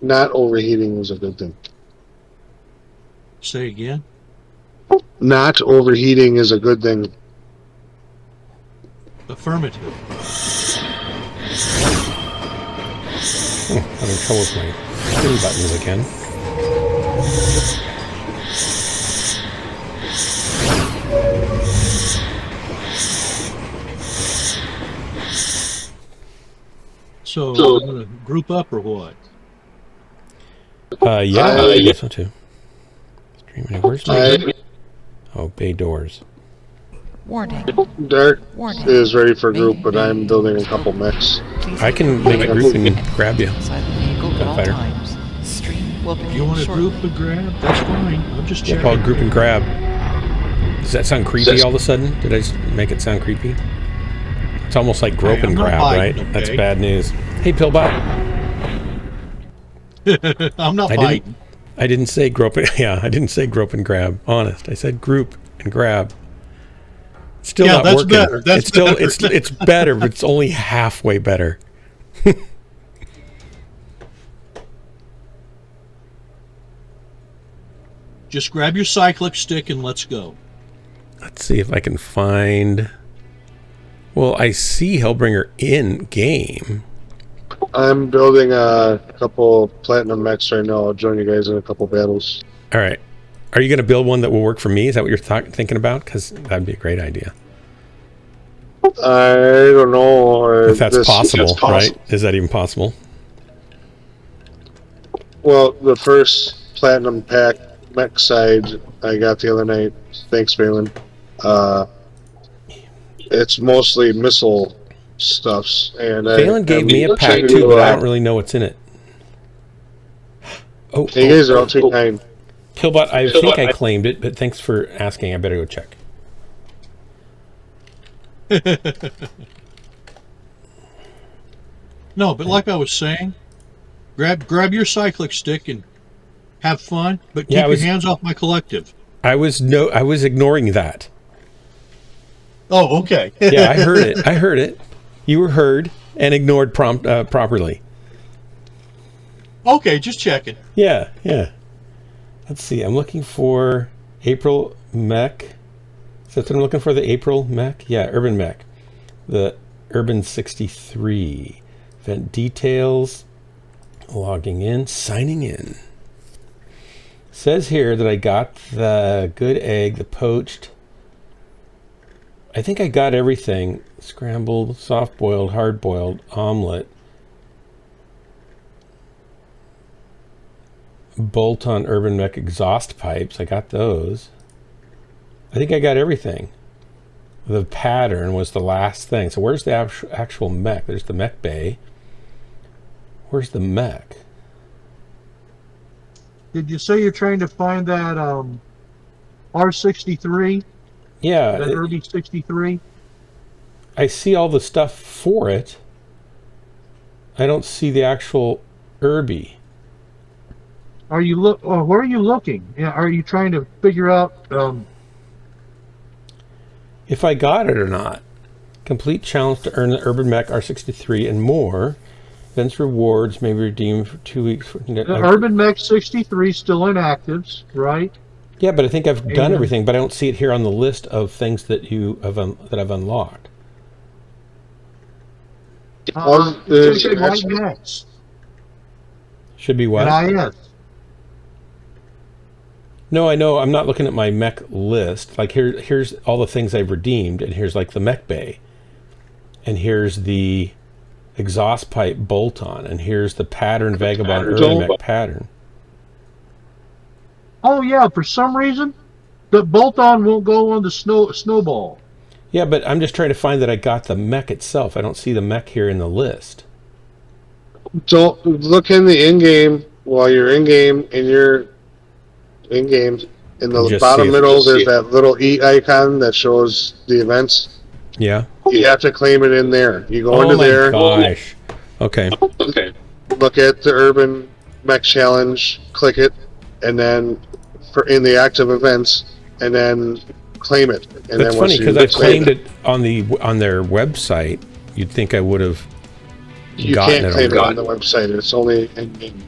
Not overheating is a good thing. Say again? Not overheating is a good thing. Affirmative. Having trouble with my three buttons again. So we're going to group up or what? Yeah, I guess so too. Streaming. Where's my... Oh, bay doors. Warning. Dark Warning. is ready for group, but I'm building a couple mechs. I can make a group and grab you. Inside the vehicle at all Fighter. times. Stream will begin You want to shortly. group and grab? That's fine. I'm just Yeah, checking. called group and grab. Does that sound creepy all of a sudden? Did I just make it sound creepy? It's almost like grope Hey, and I'm not grab, biting, right? okay? That's bad news. Hey, Pillbot. I'm not biting. I didn't say grope. Yeah, I didn't say grope and grab. Honest, I said group and grab. Still Yeah, not that's working. better. That's it's still better. it's better, but it's only halfway better. Just grab your cyclic stick and let's go. Let's see if I can find. Well, I see Hellbringer in game. I'm building a couple platinum mechs right now. I'll join you guys in a couple battles. All right. Are you going to build one that will work for me? Is that what you're thinking about? Because that'd be a great idea. I don't know If that's possible, right? Is that even possible? Well, the first platinum pack mech side I got the other night. Thanks, Balin. It's mostly missile stuffs, and Phelan gave me a pack too, but I don't really know what's in it. Oh, you guys are all too kind. Killbot, I think I claimed it, but thanks for asking. I better go check. No, but like I was saying, grab your cyclic stick and have fun, but keep your hands off my collective. I was ignoring that. Oh, okay. Yeah, I heard it. I heard it. You were heard and ignored properly. Okay, just checking. Yeah, yeah. Let's see. I'm looking for April Mech. Is that what I'm looking for? The April Mech? Yeah, Urban Mech. The Urban 63. Event details. Logging in. Signing in. Says here that I got the good egg, the poached. I think I got everything. Scrambled, soft-boiled, hard-boiled, omelet. Bolt-on Urban Mech exhaust pipes. I got those. I think I got everything. The pattern was the last thing. So where's the actual mech? There's the mech bay. Where's the mech? Did you say you're trying to find that R63? Yeah. That Irby 63? I see all the stuff for it. I don't see the actual Irby. Are you where are you looking? Yeah, are you trying to figure out if I got it or not? Complete challenge to earn the Urban Mech R63 and more. Events rewards may be redeemed for 2 weeks. The Urban Mech 63 still in actives, right? Yeah, but I think I've done everything, but I don't see it here on the list of things that you have that I've unlocked. There's White Mechs. Should be what? And IS. No, I know. I'm not looking at my mech list. Like here's all the things I've redeemed, and here's like the mech bay, and here's the exhaust pipe bolt-on, and here's the pattern vagabond early mech pattern. Oh yeah, for some reason, the bolt-on won't go on the snowball. Yeah, but I'm just trying to find that I got the mech itself. I don't see the mech here in the list. Don't look in the in-game while you're in-game and you're in-game. In the bottom middle, there's that little E icon that shows the events. Yeah. You have to claim it in there. You go into there. Oh my gosh. Okay. Look at the Urban Mech Challenge, click it, and then in the active events, and then claim it. And that's funny because I claimed it on their website. You'd think I would have You gotten can't it claim it on already. the website. It's only in game.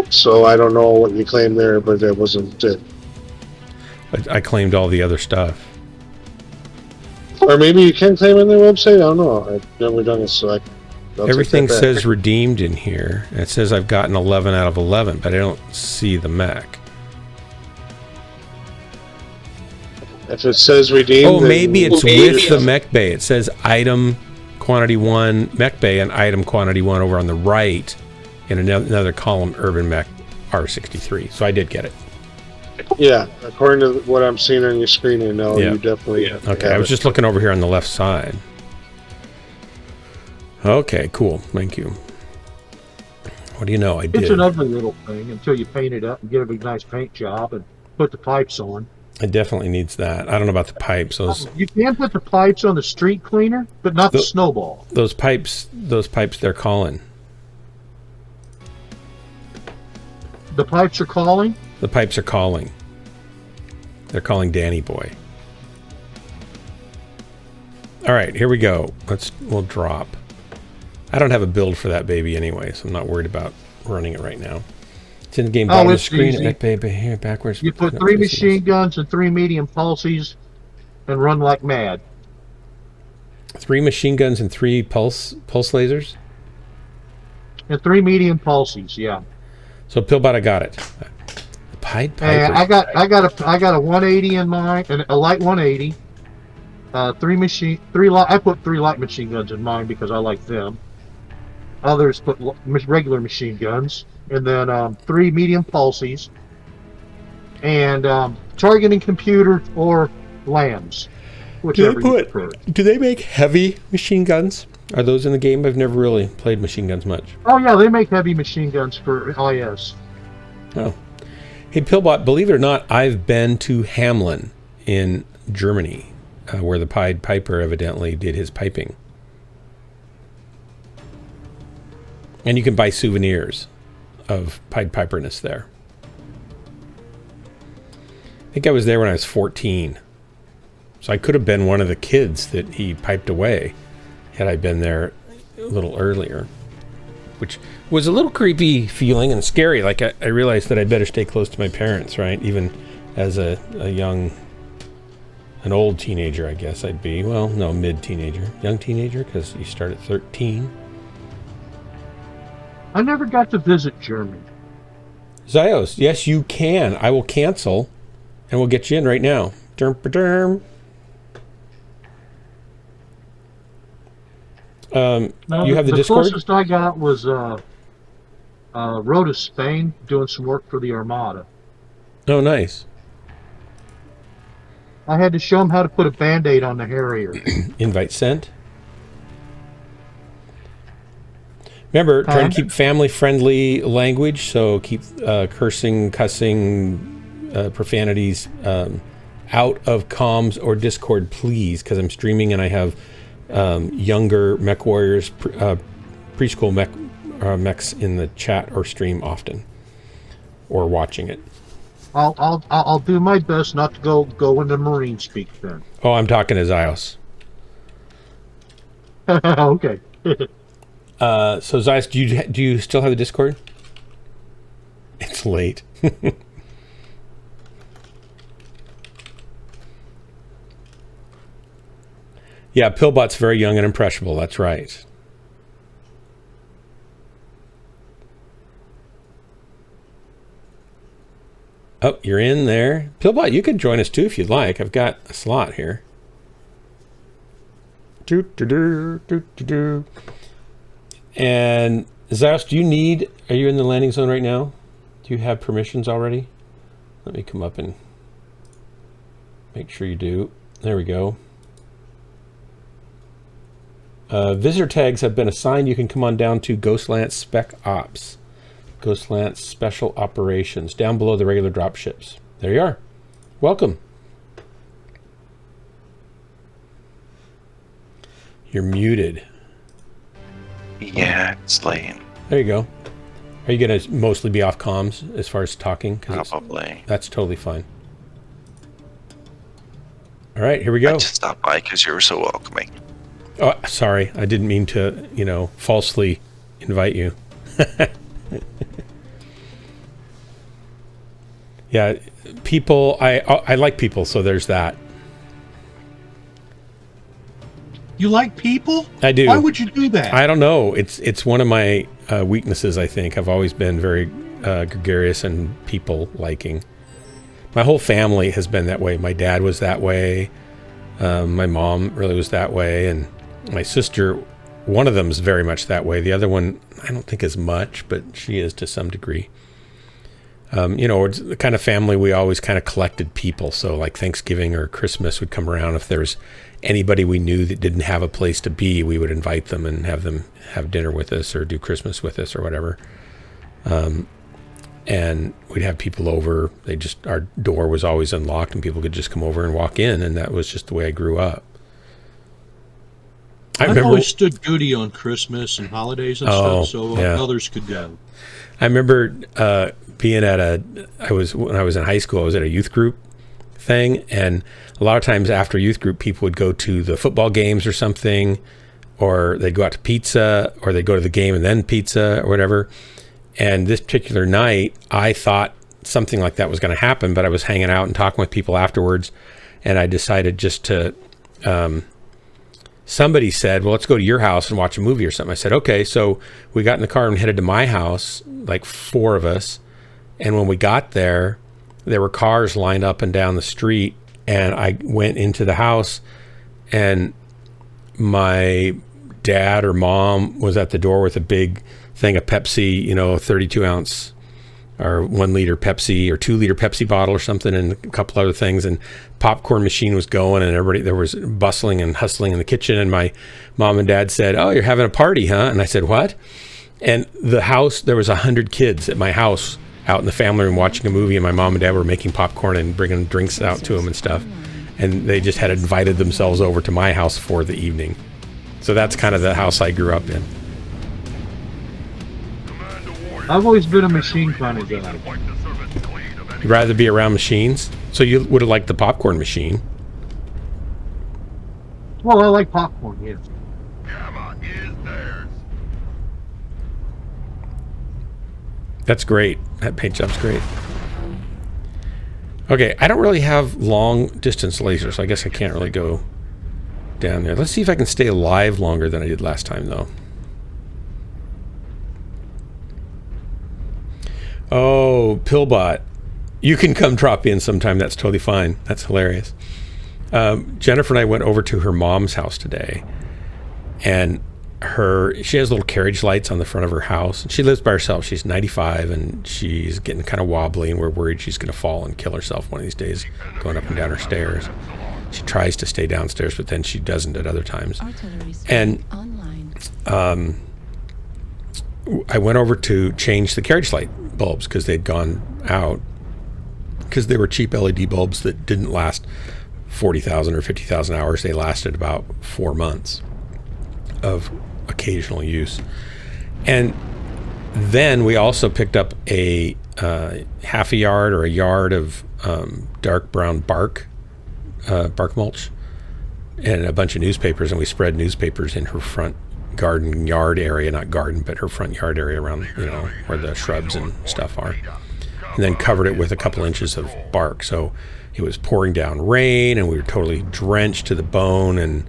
So I don't know what you claimed there, but that wasn't it. I claimed all the other stuff. Or maybe you can claim it on their website. I don't know. I've never done it, so I'll Everything take that back. says redeemed in here. It says I've gotten 11 out of 11, but I don't see the mech. If it says redeemed, Oh, then maybe it's with the mech bay. It says item quantity 1 mech bay and item quantity 1 over on the right in another column, urban mech R63. So I did get it. Yeah, according to what I'm seeing on your screen, I know you definitely. Okay, I was just looking over here on the left side. Okay, cool. Thank you. What do you know? I did. It's an ugly little thing until you paint it up and get a big nice paint job and put the pipes on. It definitely needs that. I don't know about the pipes. You can put the pipes on the street cleaner, but not the snowball. Those pipes, they're calling. The pipes are calling? The pipes are calling. They're calling Danny Boy. All right, here we go. We'll drop. I don't have a build for that baby anyway, so I'm not worried about running it right now. It's in the game bottom of the screen. Here, backwards. You put 3 machine guns and 3 medium pulses and run like mad. 3 machine guns and 3 pulse lasers? And 3 medium pulses, yeah. So Pillbot, I got it. The Pied Piper. And I got a 180 in mine, and a light 180. I put 3 light machine guns in mine because I like them. Others put regular machine guns, and then 3 medium pulses, and targeting computer or lambs, whichever you prefer. Do they make heavy machine guns? Are those in the game? I've never really played machine guns much. Oh yeah, they make heavy machine guns for IS. Oh. Hey, Pillbot, believe it or not, I've been to Hamelin in Germany, where the Pied Piper evidently did his piping. And you can buy souvenirs of Pied Piperness there. I think I was there when I was 14. So I could have been one of the kids that he piped away had I been there a little earlier. Which was a little creepy feeling and scary. Like I realized that I'd better stay close to my parents, right? Even as an old teenager, I guess I'd be. Well, no, mid-teenager. Young teenager, because you start at 13. I never got to visit Germany. Zios, yes, you can. I will cancel, and we'll get you in right now. Derm. You have the Discord? The closest I got was Rhoda, Spain, doing some work for the Armada. Oh, nice. I had to show him how to put a Band-Aid on the Harrier. Invite sent. Remember, trying to keep family-friendly language, so keep cursing, cussing, profanities out of comms or Discord, please, because I'm streaming and I have younger Mechwarriors, preschool mechs in the chat or stream often, or watching it. I'll do my best not to go into Marine speak then. Oh, I'm talking to Zios. Okay. So Zios, do you still have the Discord? It's late. Yeah, Pillbot's very young and impressionable. That's right. Oh, you're in there. Pillbot, you can join us too if you'd like. I've got a slot here. And Zios, are you in the landing zone right now? Do you have permissions already? Let me come up and make sure you do. There we go. Visitor tags have been assigned. You can come on down to Ghostland Spec Ops. Ghostland Special Operations, down below the regular drop ships. There you are. Welcome. You're muted. Yeah, it's late. There you go. Are you going to mostly be off comms as far as talking? Probably. That's totally fine. All right, here we go. I just stopped by because you were so welcoming. Oh, sorry. I didn't mean to, falsely invite you. Yeah, people, I like people, so there's that. You like people? I do. Why would you do that? I don't know. It's one of my weaknesses, I think. I've always been very gregarious and people-liking. My whole family has been that way. My dad was that way. My mom really was that way. And my sister, one of them is very much that way. The other one, I don't think as much, but she is to some degree. It's the kind of family we always kind of collected people. So like Thanksgiving or Christmas would come around. If there was anybody we knew that didn't have a place to be, we would invite them and have them have dinner with us or do Christmas with us or whatever. And we'd have people over. Our door was always unlocked and people could just come over and walk in. And that was just the way I grew up. I've always stood goody on Christmas and holidays and stuff, so others could go. I remember being at when I was in high school, I was at a youth group thing, and a lot of times after youth group, people would go to the football games or something, or they'd go out to pizza, or they'd go to the game and then pizza or whatever. And this particular night, I thought something like that was going to happen, but I was hanging out and talking with people afterwards, and I decided just to... somebody said, well, let's go to your house and watch a movie or something. I said, okay. So we got in the car and headed to my house, like 4 of us. And when we got there were cars lined up and down the street. And I went into the house and my dad or mom was at the door with a big thing of Pepsi, 32 ounce or 1 liter Pepsi or 2 liter Pepsi bottle or something, and a couple other things, and popcorn machine was going, and there was bustling and hustling in the kitchen. And my mom and dad said, "Oh, you're having a party, huh?" And I said, "What?" And the house, there was 100 kids at my house out in the family room watching a movie, and my mom and dad were making popcorn and bringing drinks out to them and stuff. And they just had invited themselves over to my house for the evening. So that's kind of the house I grew up in. I've always been a machine kind of guy. You'd rather be around machines? So you would have liked the popcorn machine. Well, I like popcorn, yeah. That's great. That paint job's great. Okay, I don't really have long distance lasers, so I guess I can't really go down there. Let's see if I can stay alive longer than I did last time, though. Oh, Pillbot. You can come drop in sometime. That's totally fine. That's hilarious. Jennifer and I went over to her mom's house today, and she has little carriage lights on the front of her house. She lives by herself. She's 95, and she's getting kind of wobbly, and we're worried she's going to fall and kill herself one of these days going up and down her stairs. She tries to stay downstairs, but then she doesn't at other times. And I went over to change the carriage light bulbs because they'd gone out, because they were cheap LED bulbs that didn't last 40,000 or 50,000 hours. They lasted about 4 months of occasional use. And then we also picked up a half a yard or a yard of dark brown bark mulch and a bunch of newspapers, and we spread newspapers in her front garden yard area, not garden, but her front yard area around, where the shrubs and stuff are, and then covered it with a couple inches of bark. So it was pouring down rain, and we were totally drenched to the bone, and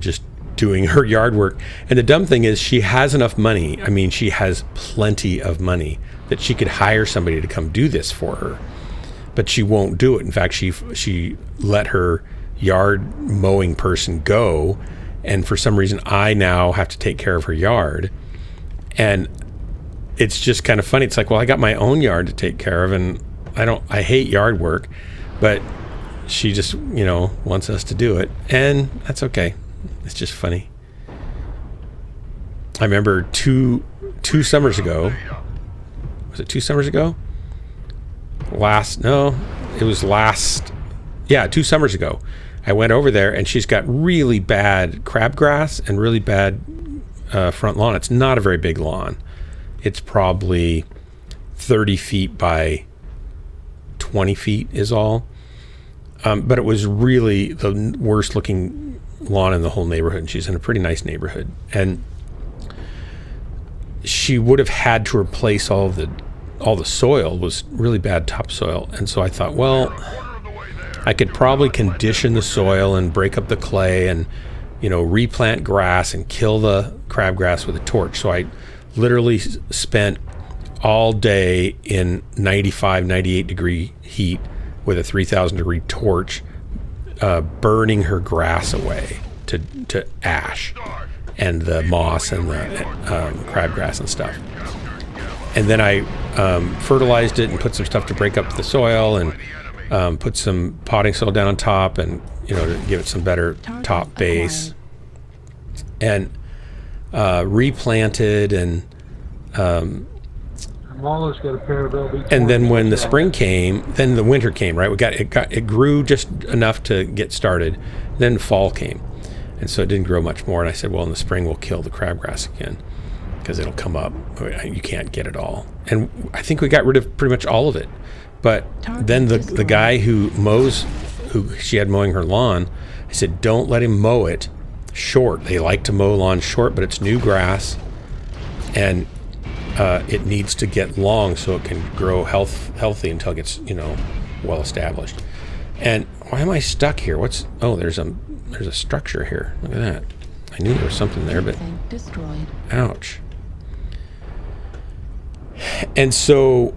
just doing her yard work. And the dumb thing is, she has enough money. I mean, she has plenty of money that she could hire somebody to come do this for her, but she won't do it. In fact, she let her yard mowing person go, and for some reason I now have to take care of her yard. And it's just kind of funny. It's like, well, I got my own yard to take care of, and I hate yard work, but she just, wants us to do it, and that's okay. It's just funny. I remember two summers ago. Was it 2 summers ago? 2 summers ago. I went over there, and she's got really bad crabgrass and really bad front lawn. It's not a very big lawn. It's probably 30 feet by 20 feet is all. But it was really the worst looking lawn in the whole neighborhood, and she's in a pretty nice neighborhood. And she would have had to replace all the soil, was really bad topsoil. And so I thought, well, I could probably condition the soil and break up the clay and, you know, replant grass and kill the crabgrass with a torch. So I literally spent all day in 95, 98 degree heat with a 3,000 degree torch, burning her grass away to ash and the moss and the crabgrass and stuff. And then I fertilized it and put some stuff to break up the soil and put some potting soil down on top and, you know, to give it some better top base. And replanted and Mahler's got a pair of LB20s. and then when the spring came, then the winter came, right? It grew just enough to get started. Then fall came, and so it didn't grow much more. And I said, well, in the spring we'll kill the crabgrass again because it'll come up. You can't get it all, and I think we got rid of pretty much all of it. But then the guy who she had mowing her lawn, I said, don't let him mow it short. They like to mow lawns short, but it's new grass, and it needs to get long so it can grow healthy until it gets, you know, well established. And why am I stuck here? There's a structure here. Look at that. I knew there was something there, but destroyed. Ouch. And so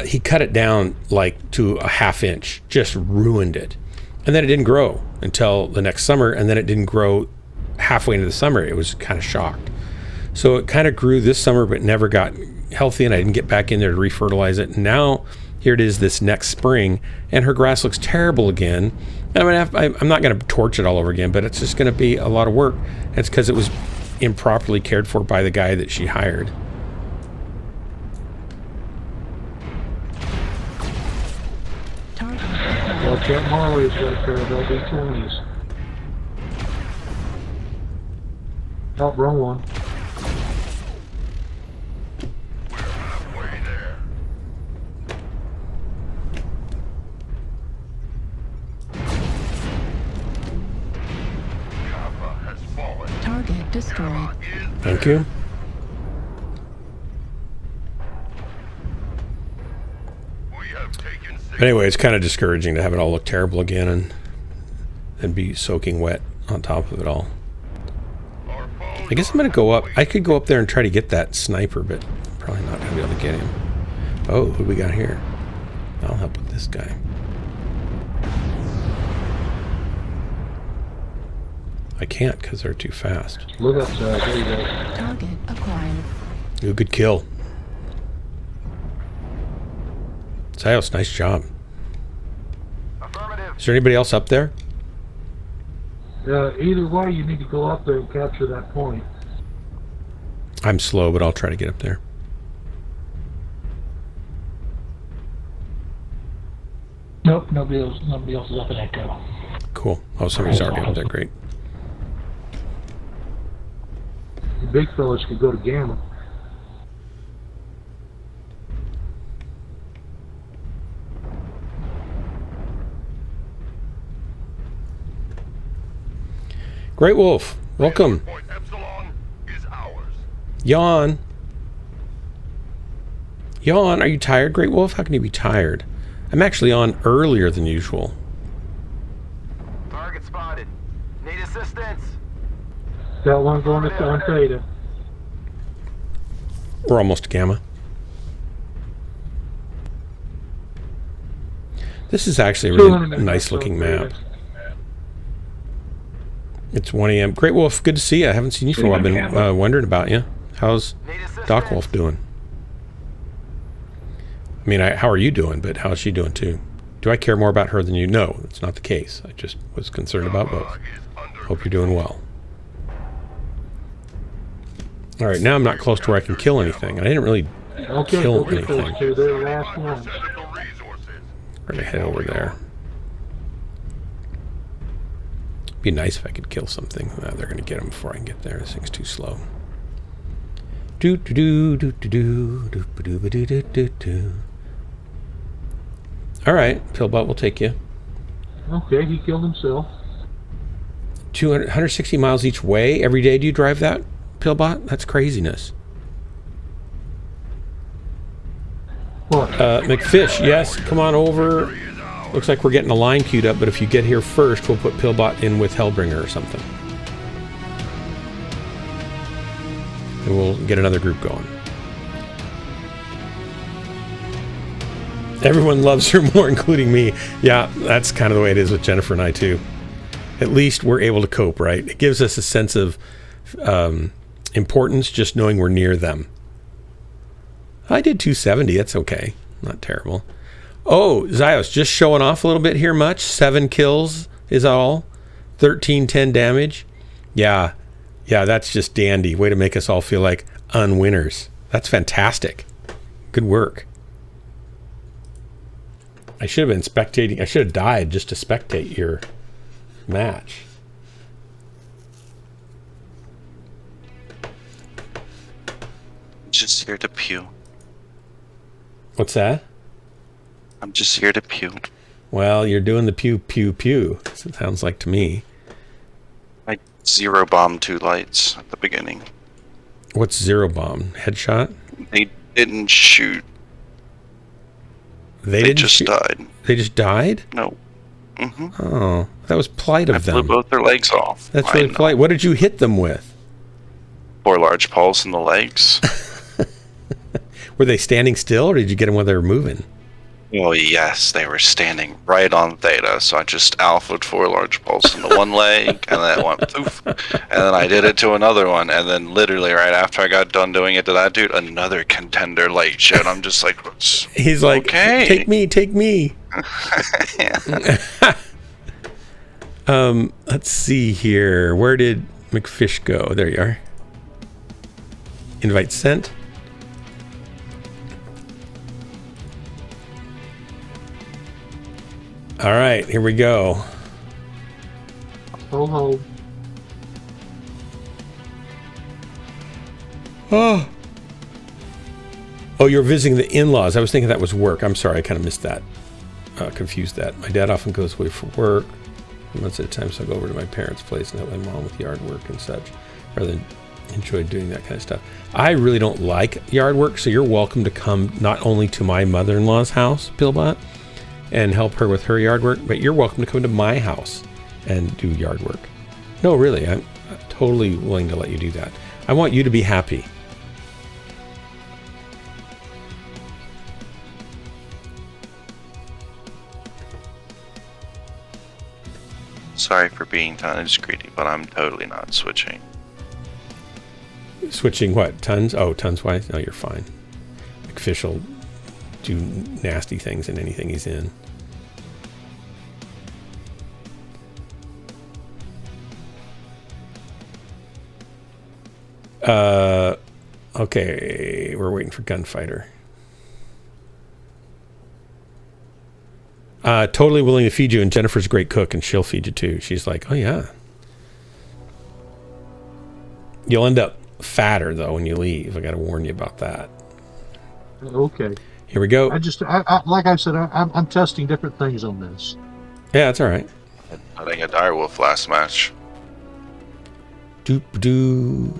he cut it down like to a ½ inch, just ruined it. And then it didn't grow until the next summer, and then it didn't grow halfway into the summer. It was kind of shocked. So it kind of grew this summer, but never got healthy, and I didn't get back in there to refertilize it. And now here it is this next spring, and her grass looks terrible again. And I'm not going to torch it all over again, but it's just going to be a lot of work. And it's because it was improperly cared for by the guy that she hired. Well, Cat Marley's got a pair of LB20s. Oh, wrong one. Target destroyed. Thank you. Anyway, it's kind of discouraging to have it all look terrible again and be soaking wet on top of it all. I guess I'm going to go up. I could go up there and try to get that sniper, but I'm probably not going to be able to get him. Oh, who do we got here? I'll help with this guy. I can't because they're too fast. Look outside. There you go. Target acquired. Ooh, good kill. Sios, nice job. Is there anybody else up there? Either way, you need to go up there and capture that point. I'm slow, but I'll try to get up there. Nope, nobody else is up in Echo. Cool. Oh, somebody's already up there. Great. The big fellas could go to Gamma. Great Wolf, welcome. Yawn. Yawn, are you tired, Great Wolf? How can you be tired? I'm actually on earlier than usual. Target spotted. Need assistance. Got one going on Theta. We're almost Gamma. This is actually a really nice looking map. It's 1 a.m. Great Wolf, good to see you. I haven't seen you for a while. I've been wondering about you. How's Doc Wolf doing? I mean, how are you doing? But how's she doing too? Do I care more about her than you? No, that's not the case. I just was concerned about both. Hope you're doing well. All right, now I'm not close to where I can kill anything. I didn't really kill anything. They're the last ones. We're gonna head over there. Be nice if I could kill something. They're gonna get them before I can get there. This thing's too slow. Do do do do do do do do do do do do. All right, Pillbot will take you. Okay, he killed himself. 160 miles each way every day. Do you drive that, Pillbot? That's craziness. What? McFish, yes, come on over. Looks like we're getting a line queued up, but if you get here first, we'll put Pillbot in with Hellbringer or something. And we'll get another group going. Everyone loves her more, including me. Yeah, that's kind of the way it is with Jennifer and I, too. At least we're able to cope, right? It gives us a sense of importance just knowing we're near them. I did 270. That's okay. Not terrible. Oh, Zyos, just showing off a little bit here much. 7 kills is all. 1310 damage. Yeah, that's just dandy. Way to make us all feel like unwinners. That's fantastic. Good work. I should have been spectating. I should have died just to spectate your match. Just here to pew. What's that? I'm just here to pew. Well, you're doing the pew, pew, pew. It sounds like to me. I zero bombed 2 lights at the beginning. What's zero bomb? Headshot? They didn't shoot. They just died. They just died? No. Mm-hmm. Oh, that was polite of them. I blew both their legs off. That's really polite. What did you hit them with? 4 large pulse in the legs. Were they standing still, or did you get them while they were moving? Oh, yes, they were standing right on Theta, so I just alphaed 4 large pulse in the one leg, and then it went poof, and then I did it to another one, and then literally right after I got done doing it to that dude, another contender light showed. I'm just like, he's like, okay. Take me. Let's see here. Where did McFish go? There you are. Invite sent. All right, here we go. Ho ho. Oh, you're visiting the in-laws. I was thinking that was work. I'm sorry, I kind of missed that. Confused that. My dad often goes away for work. Months at a time, so I go over to my parents' place and help my mom with yard work and such, rather than enjoy doing that kind of stuff. I really don't like yard work, so you're welcome to come not only to my mother-in-law's house, Pillbot, and help her with her yard work, but you're welcome to come to my house and do yard work. No, really, I'm totally willing to let you do that. I want you to be happy. Sorry for being tonnage greedy, but I'm totally not switching. Switching what? Tons? Oh, tons-wise? No, you're fine. McFish will do nasty things in anything he's in. Okay, we're waiting for Gunfighter. Totally willing to feed you, and Jennifer's a great cook, and she'll feed you too. She's like, oh yeah. You'll end up fatter though when you leave. I got to warn you about that. Okay. Here we go. I like I said, I'm testing different things on this. Yeah, that's all right. I think a direwolf last match. Doop doo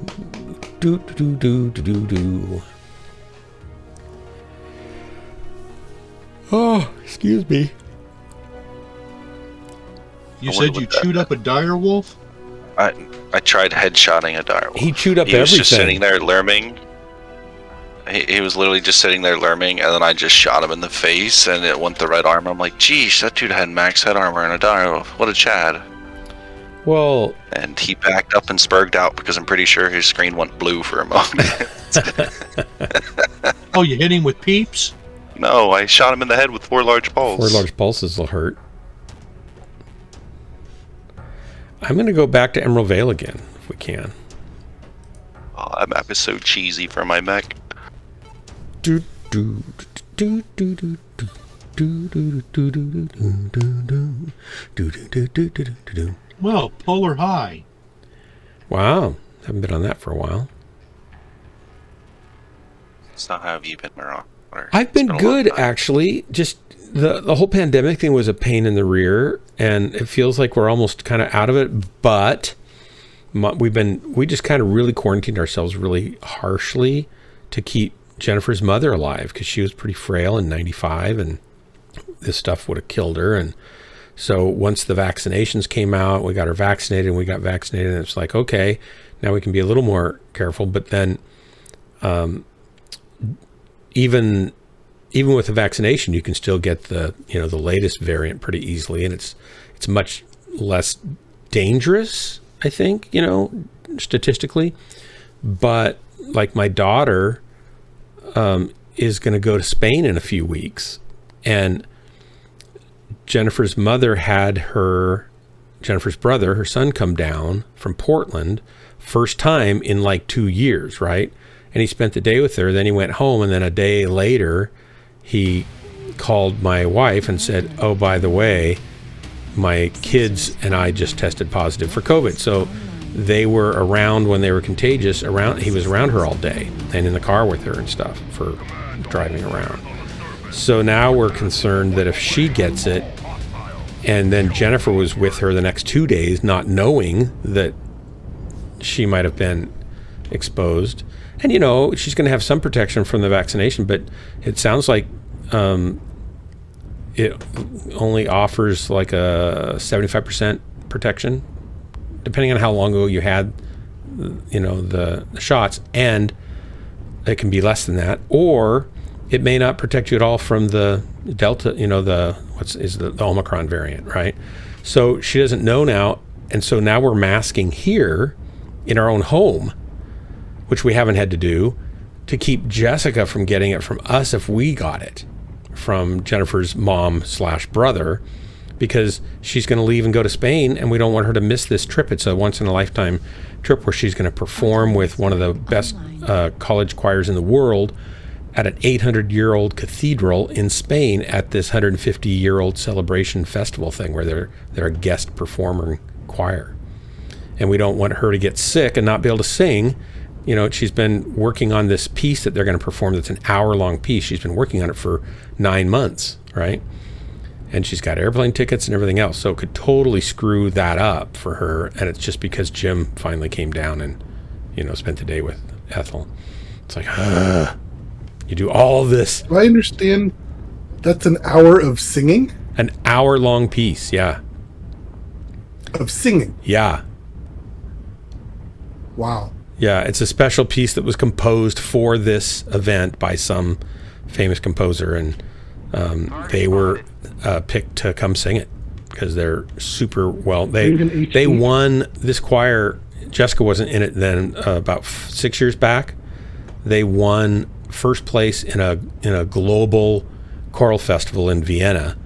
doo doo doo doo doo. Oh, excuse me. You said you chewed up a dire wolf? I tried headshotting a direwolf. He chewed up everything. He was everything. just sitting there lurming. He was literally just sitting there lurming, and then I just shot him in the face, and it went the right arm. I'm like, geez, that dude had max head armor and a direwolf. What a Chad. Well... And he backed up and spurged out because I'm pretty sure his screen went blue for a moment. Oh, you hit him with peeps? No, I shot him in the head with 4 large pulses. 4 large pulses will hurt. I'm going to go back to Emerald Vale again, if we can. Oh, that map is so cheesy for my mech. Do do do do do do do do do do do do do. Well, polar high. Wow, haven't been on that for a while. So how have you been, Marauder? Or I've been it's been a long good, time? actually. Just the whole pandemic thing was a pain in the rear, and it feels like we're almost kind of out of it. But we just kind of really quarantined ourselves really harshly to keep Jennifer's mother alive, because she was pretty frail in 95, and this stuff would have killed her. And so once the vaccinations came out, we got her vaccinated, and it's like, okay, now we can be a little more careful. But then even with the vaccination, you can still get the latest variant pretty easily, and it's much less dangerous, I think, statistically. But like, my daughter is going to go to Spain in a few weeks, and Jennifer's mother had Jennifer's brother, her son, come down from Portland, first time in like 2 years, right? And he spent the day with her. Then he went home, and then a day later, he called my wife and said, "Oh, by the way, my kids and I just tested positive for COVID." So they were around when they were contagious. He was around her all day and in the car with her and stuff for driving around. So now we're concerned that if she gets it, and then Jennifer was with her the next 2 days, not knowing that she might have been exposed. And, she's going to have some protection from the vaccination, but it sounds like it only offers like a 75% protection, depending on how long ago you had, the shots, and it can be less than that, or it may not protect you at all from the Delta, the Omicron variant, right? So she doesn't know now, and so now we're masking here in our own home, which we haven't had to do, to keep Jessica from getting it from us if we got it from Jennifer's mom/brother, because she's going to leave and go to Spain, and we don't want her to miss this trip. It's a once-in-a-lifetime trip where she's going to perform with one of the best college choirs in the world at an 800-year-old cathedral in Spain at this 150-year-old celebration festival thing where they're a guest performer choir. And we don't want her to get sick and not be able to sing. She's been working on this piece that they're going to perform that's an hour-long piece. She's been working on it for 9 months, right? And she's got airplane tickets and everything else. So it could totally screw that up for her. And it's just because Jim finally came down and, spent the day with Ethel. It's like, you do all this. Do I understand that's an hour of singing? An hour-long piece, yeah. Of singing? Yeah. Wow. Yeah, it's a special piece that was composed for this event by some famous composer, and they were picked to come sing it because they're super well. They won this choir. Jessica wasn't in it then. About 6 years back, they won first place in a global choral festival in Vienna.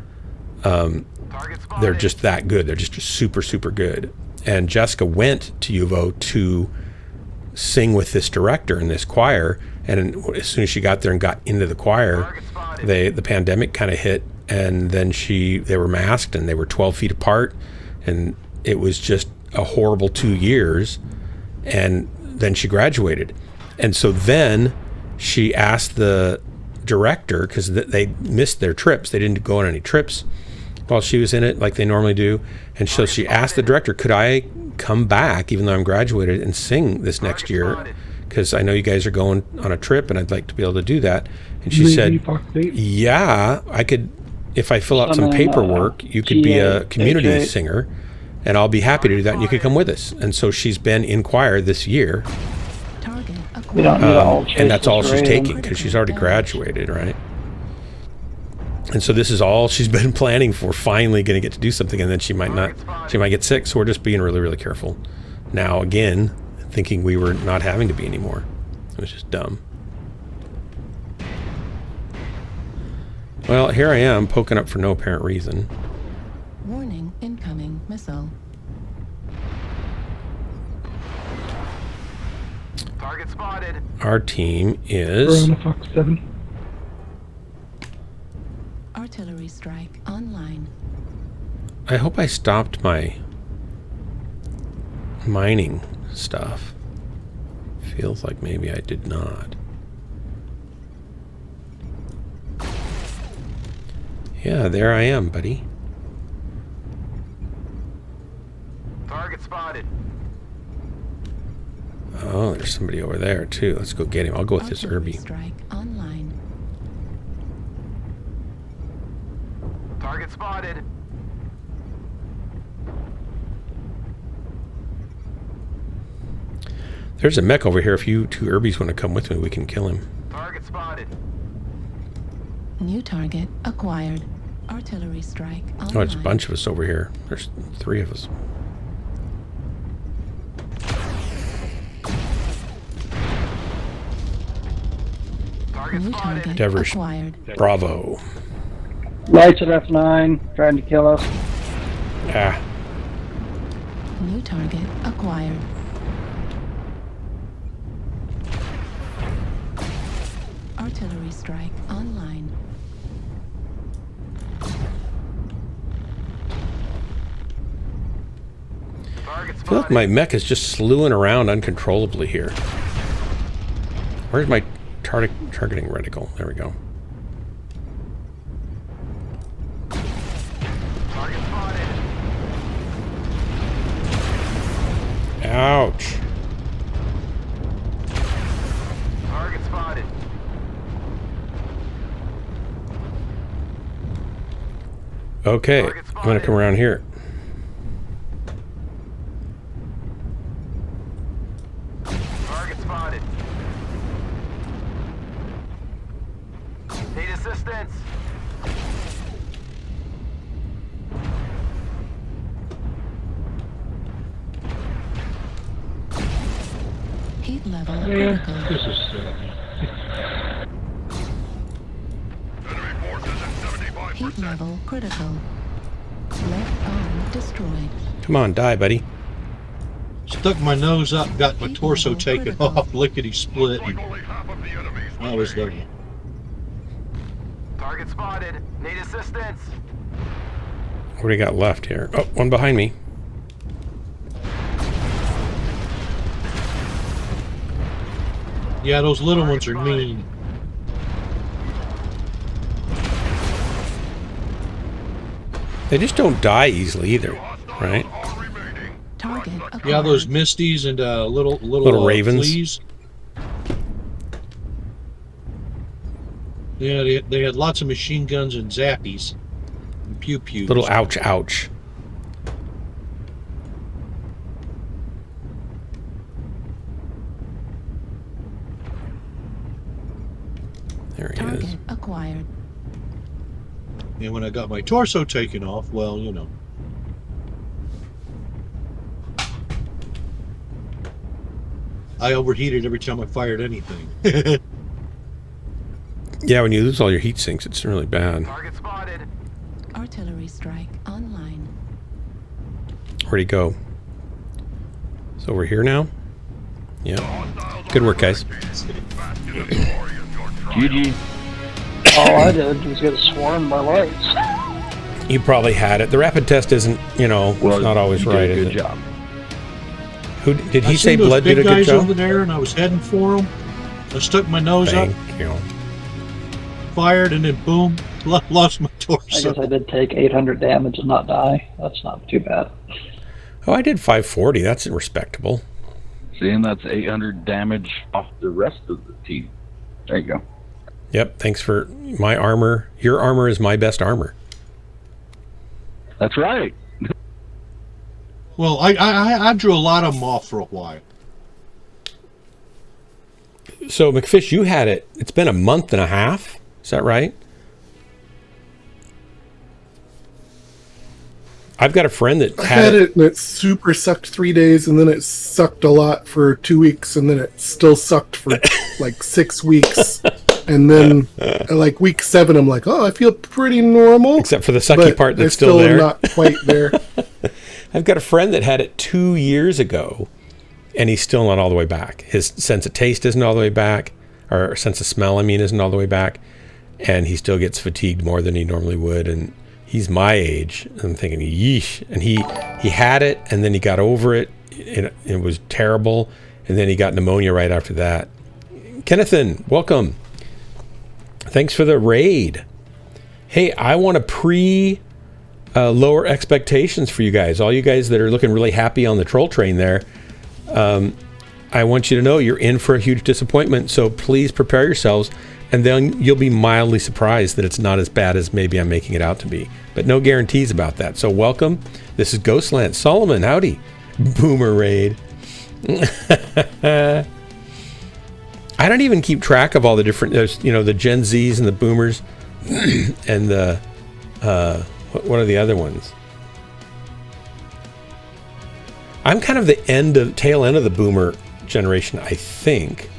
They're just that good. They're just super, super good. And Jessica went to UVO to sing with this director in this choir, and as soon as she got there and got into the choir, the pandemic kind of hit, and then they were masked and they were 12 feet apart, and it was just a horrible 2 years. And then she graduated, and so then she asked the director, because they missed their trips, they didn't go on any trips while she was in it like they normally do, and so she asked the director, could I come back even though I'm graduated and sing this next year, because I know you guys are going on a trip and I'd like to be able to do that. And she said, yeah, I could, if I fill out some paperwork, you could be a community singer, and I'll be happy to do that, and you could come with us. And so she's been in choir this year, and that's all she's taking because she's already graduated, right? And so this is all she's been planning for, finally going to get to do something, and then she might get sick. So we're just being really, really careful. Now, again, thinking we were not having to be anymore. It was just dumb. Well, here I am poking up for no apparent reason. Warning, incoming missile. Target spotted. Our team is Fox 7. Artillery strike online. I hope I stopped my mining stuff. Feels like maybe I did not. Yeah, there I am, buddy. Target spotted. Oh, there's somebody over there, too. Let's go get him. I'll go with this Artillery Irby. strike online. Target spotted. There's a mech over here. If you two Irbies want to come with me, we can kill him. Target spotted. New target acquired. Artillery strike online. Oh, it's a bunch of us over here. There's 3 of us. Target New spotted. target Devers. acquired. Bravo. Lights at F9, trying to kill us. Ah. New target acquired. Artillery strike online. Target I feel like spotted. my mech is just slewing around uncontrollably here. Where's my targeting reticle? There we go. Target spotted. Ouch. Target spotted. Okay, Target I'm gonna come around here. Target spotted. Need assistance. Heat level Yeah, critical. this is Heat level critical. Left arm destroyed. Come on, die, buddy. stuck my nose up, got my Heat torso level taken critical. off, lickety split. And I was there. Target spotted. Need assistance. What do we got left here? Oh, one behind me. Yeah, those little ones are mean. They just don't die easily either, right? Target acquired. Yeah, those misties and little ravens. fleas. Yeah, they had lots of machine guns and zappies. And pew-pews. Little ouch, ouch. There he is. Target acquired. And when I got my torso taken off, well, you know. I overheated every time I fired anything. Yeah, when you lose all your heat sinks, it's really bad. Target spotted. Artillery strike online. Where'd he go? It's over here now? Yeah. Good work, guys. GG. All I did was get swarmed by lights. You probably had it. The rapid test isn't, it's not always right, is it? Good job. Who did he I say? seen those Blood big did a good guys job. over there, and I was heading for them. I stuck my nose Thank up, you. fired, and then boom, lost my I torso. guess I did take 800 damage and not die. That's not too bad. Oh, I did 540. That's respectable. Seeing that's 800 damage off the rest of the team. There you go. Yep. Thanks for my armor. Your armor is my best armor. That's right. Well, I drew a lot of them off for a while. So, McFish, you had it. It's been a month and a half. Is that right? I've got a friend that I had it and it super sucked 3 days, and then it sucked a lot for 2 weeks, and then it still sucked for like 6 weeks. And then like week 7, I'm like, oh, I feel pretty normal. Except for the sucky part that's I still there. not quite there. I've got a friend that had it 2 years ago, and he's still not all the way back. His sense of taste isn't all the way back, or sense of smell, isn't all the way back, and he still gets fatigued more than he normally would. And he's my age. I'm thinking, yeesh. And he had it, and then he got over it. It was terrible, and then he got pneumonia right after that. Kennethan, welcome. Thanks for the raid. Hey, I want to lower expectations for you guys. All you guys that are looking really happy on the troll train there. I want you to know you're in for a huge disappointment. So please prepare yourselves, and then you'll be mildly surprised that it's not as bad as maybe I'm making it out to be. But no guarantees about that. So welcome. This is Ghostland. Solomon, howdy. Boomer Raid. I don't even keep track of all the different, there's, you know, the Gen Zs and the Boomers and the, what are the other ones? I'm kind of the tail end of the Boomer generation, I think.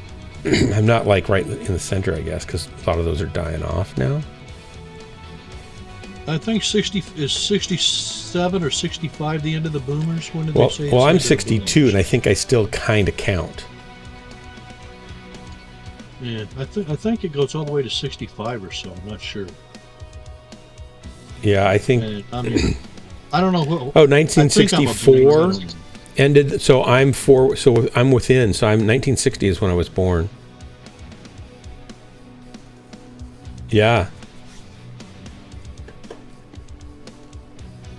I'm not like right in the center, I guess, because a lot of those are dying off now. I think 67 or 65 the end of the Boomers. When did Well, they say? well, I'm 62, and I think I still kind of count. Yeah, I think it goes all the way to 65 or so. I'm not sure. Yeah, I think. And, I mean, I don't know. 1964 ended. So I'm within. So 1960 is when I was born. Yeah.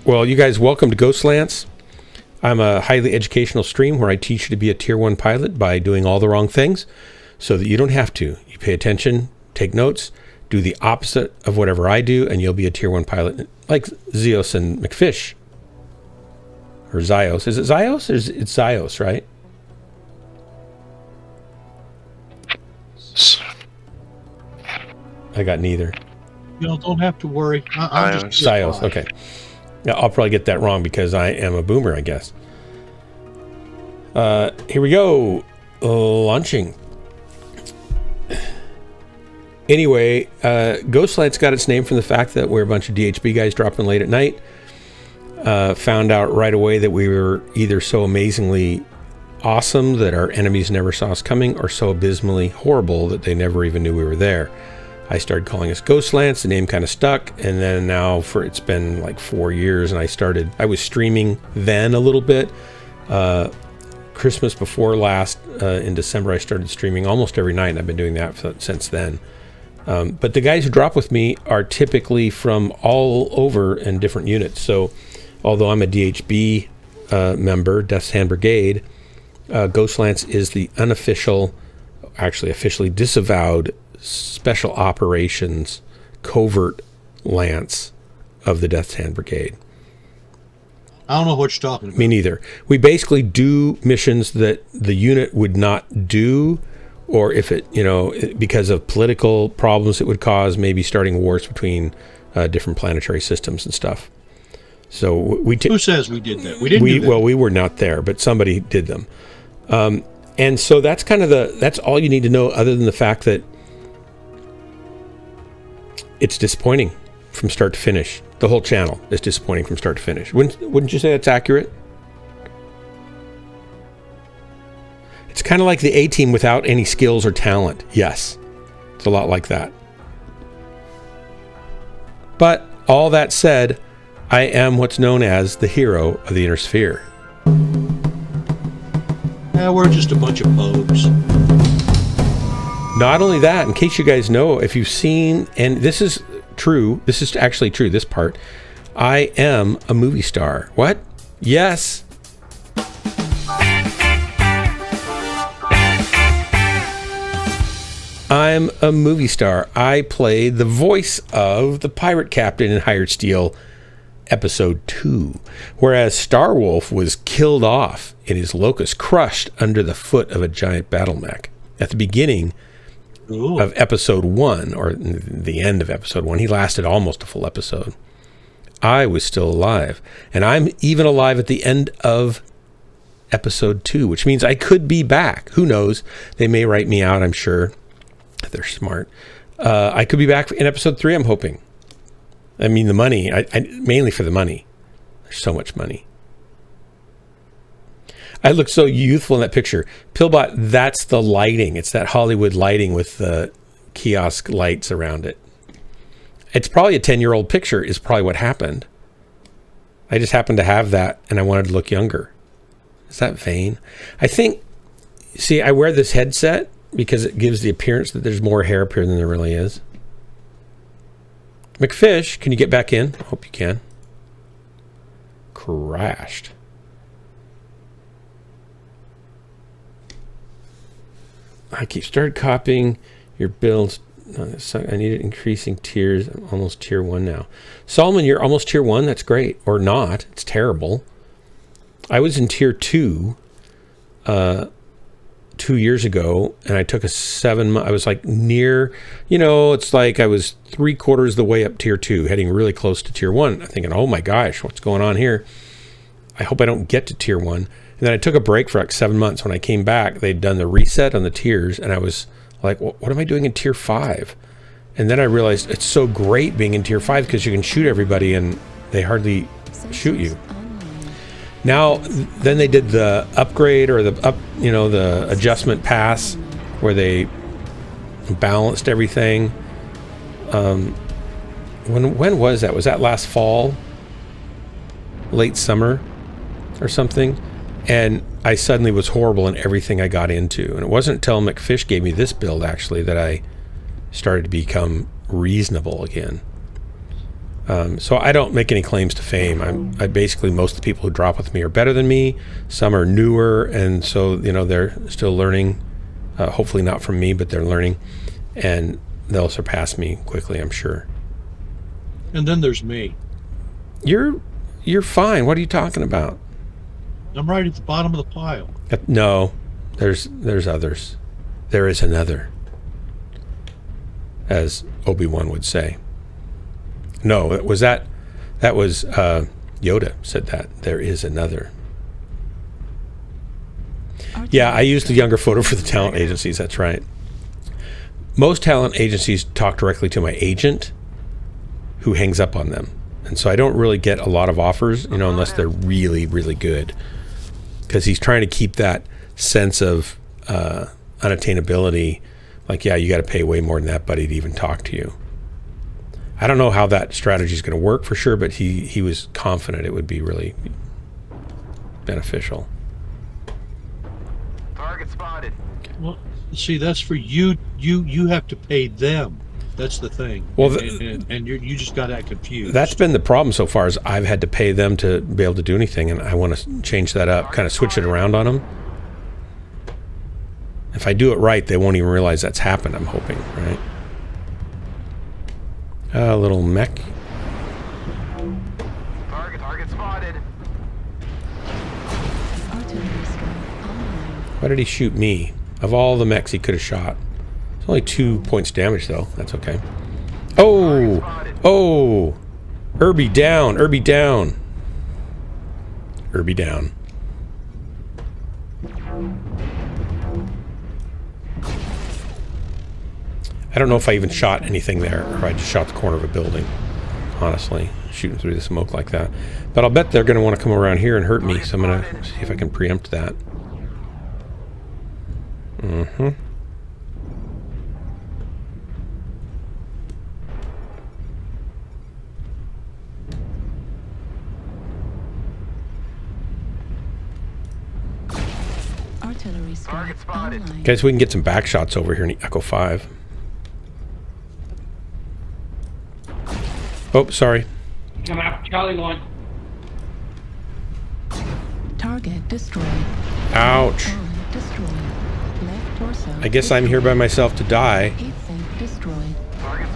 Well, you guys, welcome to Ghostlands. I'm a highly educational stream where I teach you to be a Tier 1 pilot by doing all the wrong things so that you don't have to. You pay attention, take notes, do the opposite of whatever I do, and you'll be a Tier 1 pilot like Zeos and McFish. Or Zios. Is it Zios? Or it's Zios, right? I got neither. You know, don't have to worry. I'm just Zios, okay. Yeah, I'll probably get that wrong because I am a boomer, I guess. Here we go. Launching. Anyway, Ghostlight's got its name from the fact that we're a bunch of DHB guys dropping late at night. Found out right away that we were either so amazingly awesome that our enemies never saw us coming, or so abysmally horrible that they never even knew we were there. I started calling us Ghostlands. The name kind of stuck, and then now it's been like 4 years, and I was streaming then a little bit. Christmas before last, in December, I started streaming almost every night, and I've been doing that since then. But the guys who drop with me are typically from all over and different units. So although I'm a DHB member, Death's Hand Brigade, Ghostlands is the unofficial, actually officially disavowed special operations covert lance of the Death's Hand Brigade. I don't know what you're talking about. Me neither. We basically do missions that the unit would not do, or if it, because of political problems it would cause, maybe starting wars between different planetary systems and stuff. So who says we did that? We didn't do that. Well, we were not there, but somebody did them. And so that's kind of that's all you need to know, other than the fact that it's disappointing from start to finish. The whole channel is disappointing from start to finish. Wouldn't you say that's accurate? It's kind of like the A-Team without any skills or talent. Yes, it's a lot like that. But all that said, I am what's known as the hero of the Inner Sphere. We're just a bunch of pogues. Not only that, in case you guys know, if you've seen, and this is true, this is actually true, this part, I am a movie star. What? Yes. I'm a movie star. I play the voice of the pirate captain in Hired Steel Episode 2, whereas Starwolf was killed off in his locust, crushed under the foot of a giant battle mech. At the beginning of Episode 1, or the end of Episode 1, he lasted almost a full episode. I was still alive, and I'm even alive at the end of Episode 2, which means I could be back. Who knows? They may write me out, I'm sure. They're smart. I could be back in Episode 3, I'm hoping. I mean, the money, I mainly for the money. There's so much money. I look so youthful in that picture. Pillbot, that's the lighting. It's that Hollywood lighting with the kiosk lights around it. It's probably a 10-year-old picture is probably what happened. I just happened to have that, and I wanted to look younger. Is that vain? I think, see, I wear this headset because it gives the appearance that there's more hair up here than there really is. McFish, can you get back in? I hope you can. Crashed. I started copying your builds. I needed increasing tiers. I'm almost tier 1 now. Solomon, you're almost tier 1. That's great. Or not. It's terrible. I was in tier 2 2 years ago, and I took a 7 month. I was like near, it's like I was 3/4 the way up tier 2, heading really close to tier 1. I'm thinking, oh my gosh, what's going on here? I hope I don't get to tier 1. And then I took a break for like 7 months. When I came back, they'd done the reset on the tiers, and I was like, what am I doing in tier 5? And then I realized it's so great being in tier 5 because you can shoot everybody and they hardly shoot you. Now, then they did the upgrade or the adjustment pass where they balanced everything. When was that? Was that last fall? Late summer or something? And I suddenly was horrible in everything I got into. And it wasn't until McFish gave me this build, actually, that I started to become reasonable again. So I don't make any claims to fame. I basically, most of the people who drop with me are better than me. Some are newer, and so, they're still learning. Hopefully not from me, but they're learning. And they'll surpass me quickly, I'm sure. And then there's me. You're fine. What are you talking about? I'm right at the bottom of the pile. No, there's others. There is another, as Obi-Wan would say. No, that was Yoda said that. There is another. Yeah, I used the younger photo for the talent agencies. That's right. Most talent agencies talk directly to my agent, who hangs up on them. And so I don't really get a lot of offers, unless they're really, really good. Because he's trying to keep that sense of unattainability. Like, yeah, you got to pay way more than that, buddy, to even talk to you. I don't know how that strategy is going to work for sure, but he was confident it would be really beneficial. Target spotted. Well, see, that's for you. You have to pay them. That's the thing. Well, and you just got that confused. That's been the problem so far, is I've had to pay them to be able to do anything, and I want to change that up, kind of switch it around on them. If I do it right, they won't even realize that's happened, I'm hoping, right? A little mech. Target spotted. Why did he shoot me? Of all the mechs he could have shot. It's only 2 points damage, though. That's okay. Oh! Irby down! Irby down! Irby down. I don't know if I even shot anything there, or I just shot the corner of a building, honestly, shooting through the smoke like that. But I'll bet they're going to want to come around here and hurt me, so I'm going to see if I can preempt that. Artillery strike online. Guys, we can get some back shots over here in Echo 5. Oh, sorry. Coming up, Charlie 1. Target destroyed. Ouch. Bomb destroyed. Left torso. I guess I'm here by myself to die. Heat sink destroyed.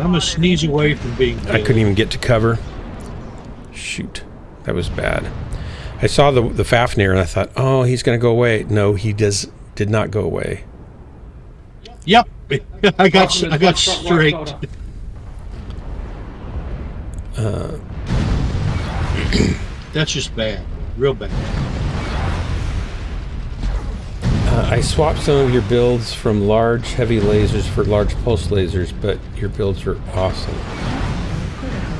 I'm a sneeze away from being I couldn't even get to cover. Shoot. That was bad. I saw the Fafnir and I thought, oh, he's going to go away. No, he did not go away. Yep. I got straight. That's just bad. Real bad. I swapped some of your builds from large heavy lasers for large pulse lasers, but your builds are awesome.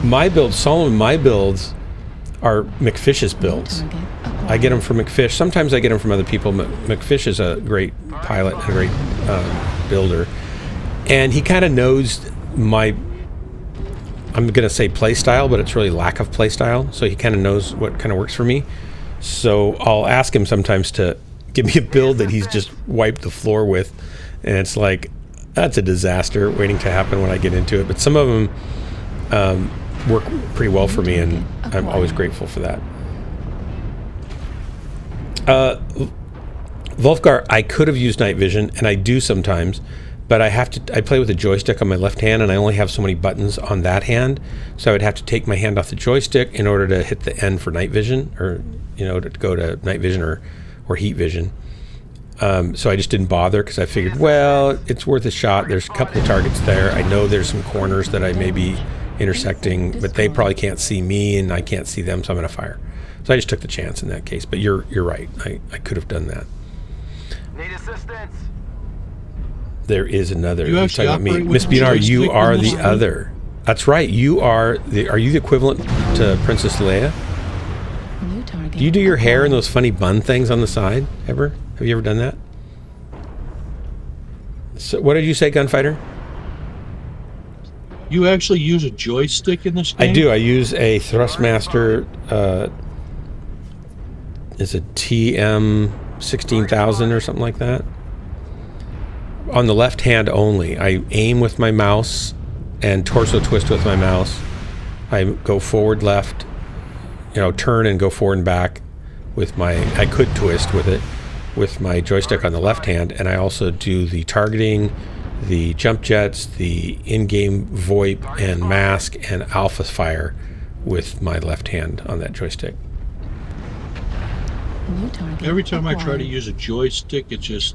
My builds are McFish's builds. I get them from McFish. Sometimes I get them from other people. McFish is a great pilot, a great builder. And he kind of knows my, I'm going to say play style, but it's really lack of play style. So he kind of knows what kind of works for me. So I'll ask him sometimes to give me a build that he's just wiped the floor with. And it's like, that's a disaster waiting to happen when I get into it. But some of them, work pretty well for me, and I'm always grateful for that. Wolfgar, I could have used night vision, and I do sometimes, but I play with a joystick on my left hand, and I only have so many buttons on that hand, so I would have to take my hand off the joystick in order to hit the N for night vision, or to go to night vision or heat vision. So I just didn't bother, because I figured, well, it's worth a shot. There's a couple of targets there. I know there's some corners that I may be intersecting, but they probably can't see me, and I can't see them, so I'm going to fire. So I just took the chance in that case. But you're right. I could have done that. Need assistance. There is another. You actually talking about me, operate Miss with the Bernard. You joystick are in the this other. That's right. You are the. Are you the equivalent to Princess Leia? New target. Do you do your hair in those funny bun things on the side ever? Have you ever done that? So, what did you say, Gunfighter? You actually use a joystick in this game? I do. I use a Thrustmaster. Is a TM 16,000 or something like that. On the left hand only. I aim with my mouse and torso twist with my mouse. I go forward, left, turn and go forward and back with my. I could twist with it with my joystick on the left hand, and I also do the targeting, the jump jets, the in-game VoIP and mask and alpha fire with my left hand on that joystick. New target. Every time I try to acquired. use a joystick, it just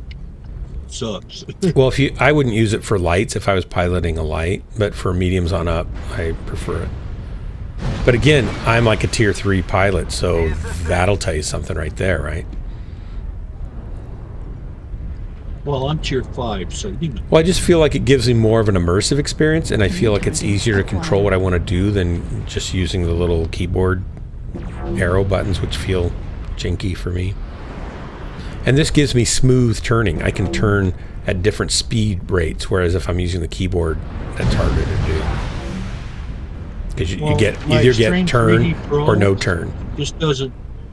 sucks. Well, I wouldn't use it for lights if I was piloting a light, but for mediums on up, I prefer it. But again, I'm like a tier 3 pilot, so that'll tell you something right there, right? Well, I'm tier 5, so Well, I just feel like it gives me more of an immersive experience, and I feel like it's easier to control what I want to do than just using the little keyboard arrow buttons, which feel jinky for me. And this gives me smooth turning. I can turn at different speed rates, whereas if I'm using the keyboard, that's harder to do. Because you either get turn or no turn. Just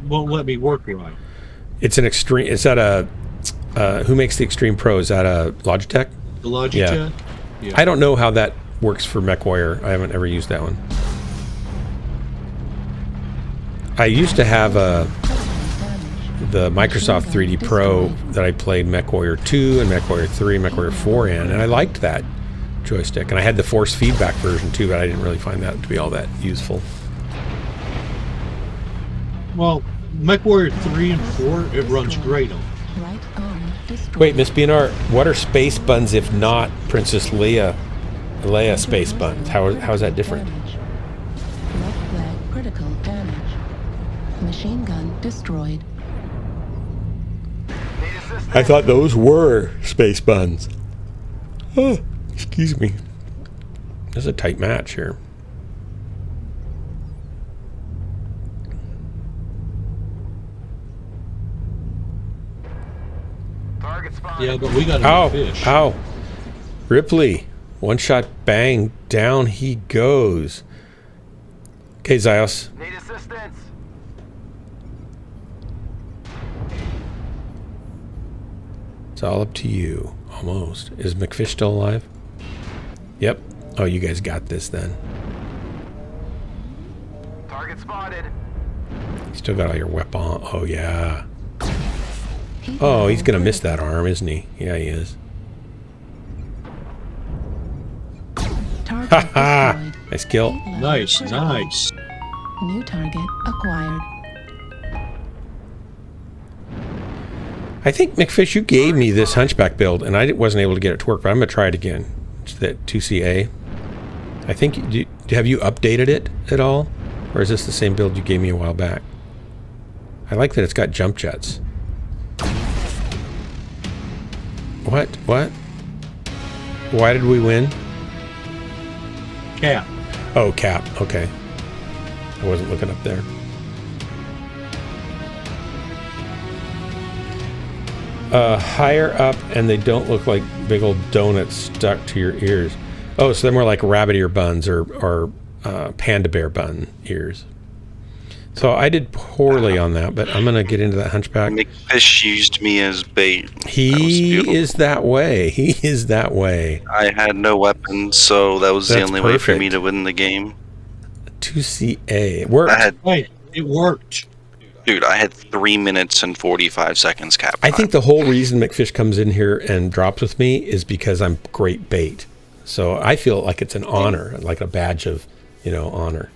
won't let me work right. It's an extreme. Is that a who makes the Extreme Pro? Is that a Logitech? The Logitech? Yeah. I don't know how that works for Mechwarrior. I haven't ever used that one. I used to have the Microsoft 3D Pro that I played Mechwarrior 2 and Mechwarrior 3 and Mechwarrior 4 in, and I liked that joystick. And I had the force feedback version too, but I didn't really find that to be all that useful. Well, Mechwarrior 3 and 4, it runs great on. Right arm destroyed. Wait, Miss BNR, what are space buns if not Princess Leia space buns? How is that different? Damage. Left leg critical damage. Machine gun destroyed. I thought those were space buns. Oh, excuse me. This is a tight match here. Target spotted. Yeah, but we got a Ow, fish. ow. Ripley, one shot bang, down he goes. Okay, Zios. Need assistance. It's all up to you. Almost. Is McFish still alive? Yep. Oh, you guys got this then. Target spotted. Still got all your weapon. Oh, yeah. Oh, he's going to miss that arm, isn't he? Yeah, he is. Target Ha ha! destroyed. Nice kill. Nice, nice. New target acquired. I think, McFish, you gave me this Hunchback build, and I wasn't able to get it to work, but I'm going to try it again. It's that 2CA. I think, have you updated it at all? Or is this the same build you gave me a while back? I like that it's got jump jets. What? What? Why did we win? Cap. Oh, cap. Okay. I wasn't looking up there. Higher up, and they don't look like big old donuts stuck to your ears. Oh, so they're more like rabbit ear buns or panda bear bun ears. So I did poorly on that, but I'm going to get into that hunchback. McFish used me as bait. He is that way. He is that way. I had no weapons, so that was the That's only way for me perfect. to win the game. 2CA. Worked. Wait, it worked. Dude, I had 3 minutes and 45 seconds cap I time. think the whole reason McFish comes in here and drops with me is because I'm great bait. So I feel like it's an honor, like a badge of, honor.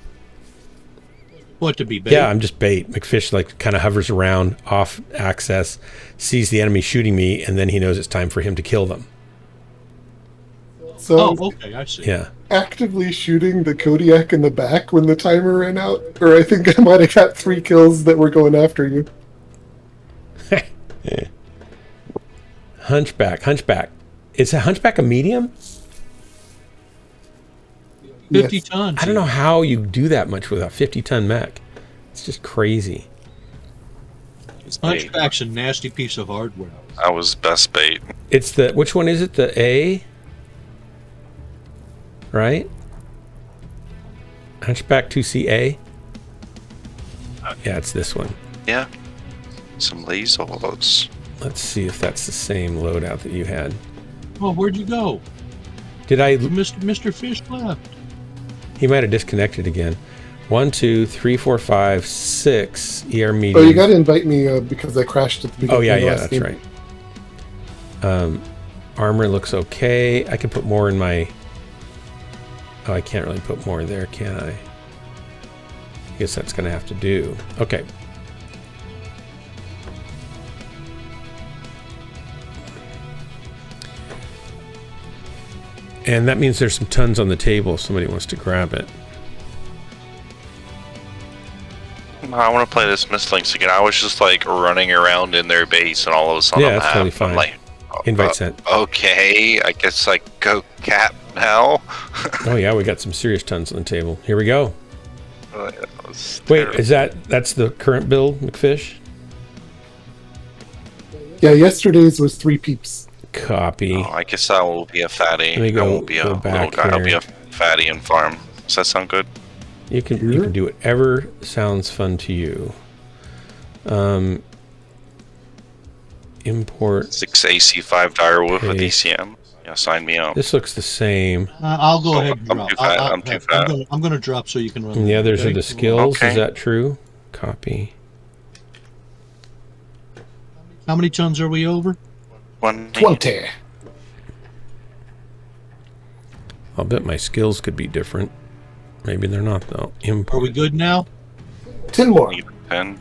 What, to be bait? Yeah, I'm just bait. McFish like kind of hovers around off access, sees the enemy shooting me, and then he knows it's time for him to kill them. So okay, I see. Yeah. actively shooting the Kodiak in the back when the timer ran out, or I think I might have got 3 kills that were going after you. Hunchback. Is a hunchback a medium? 50 tons. I don't know how you do that much with a 50-ton mech. It's just crazy. Hunchback's a nasty piece of hardware. I was best bait. It's the, which one is it? The A? Right? Hunchback 2CA? Yeah, it's this one. Yeah. Some lasers. Let's see if that's the same loadout that you had. Well, where'd you go? Did I... Mr. Fish left. He might have disconnected again. 1, 2, 3, 4, 5, 6 ER medium. Oh, you got to invite me because I crashed at the beginning. Oh, yeah, of the yeah, last that's game. right. Armor looks okay. I can put more in my... Oh, I can't really put more there, can I? I guess that's going to have to do. Okay. And that means there's some tons on the table if somebody wants to grab it. I want to play this Mistlinks again. I was just like running around in their base, and all of a sudden, Yeah, that's totally fine. I'm like, Invite sent. Okay, I guess I go cat now. Oh yeah, we got some serious tons on the table. Here we go. That Wait, is that's the current build, McFish? Yeah, yesterday's was 3 peeps. Copy. Oh, I guess I will be a fatty. Let me go- I won't be a go little back guy. I'll be here. a fatty and farm. Does that sound good? You can do whatever sounds fun to you. Import. 6 AC, 5 direwolf with Okay. ECM. Yeah, sign me up. This looks the same. I'll go ahead and I'm drop. too fat. I'm too fat. I'm going to drop so you can run. And the others are the skills. Okay. Is that true? Copy. How many tons are we over? 20. I'll bet my skills could be different. Maybe they're not though. Import. Are we good now? 10 more. 10.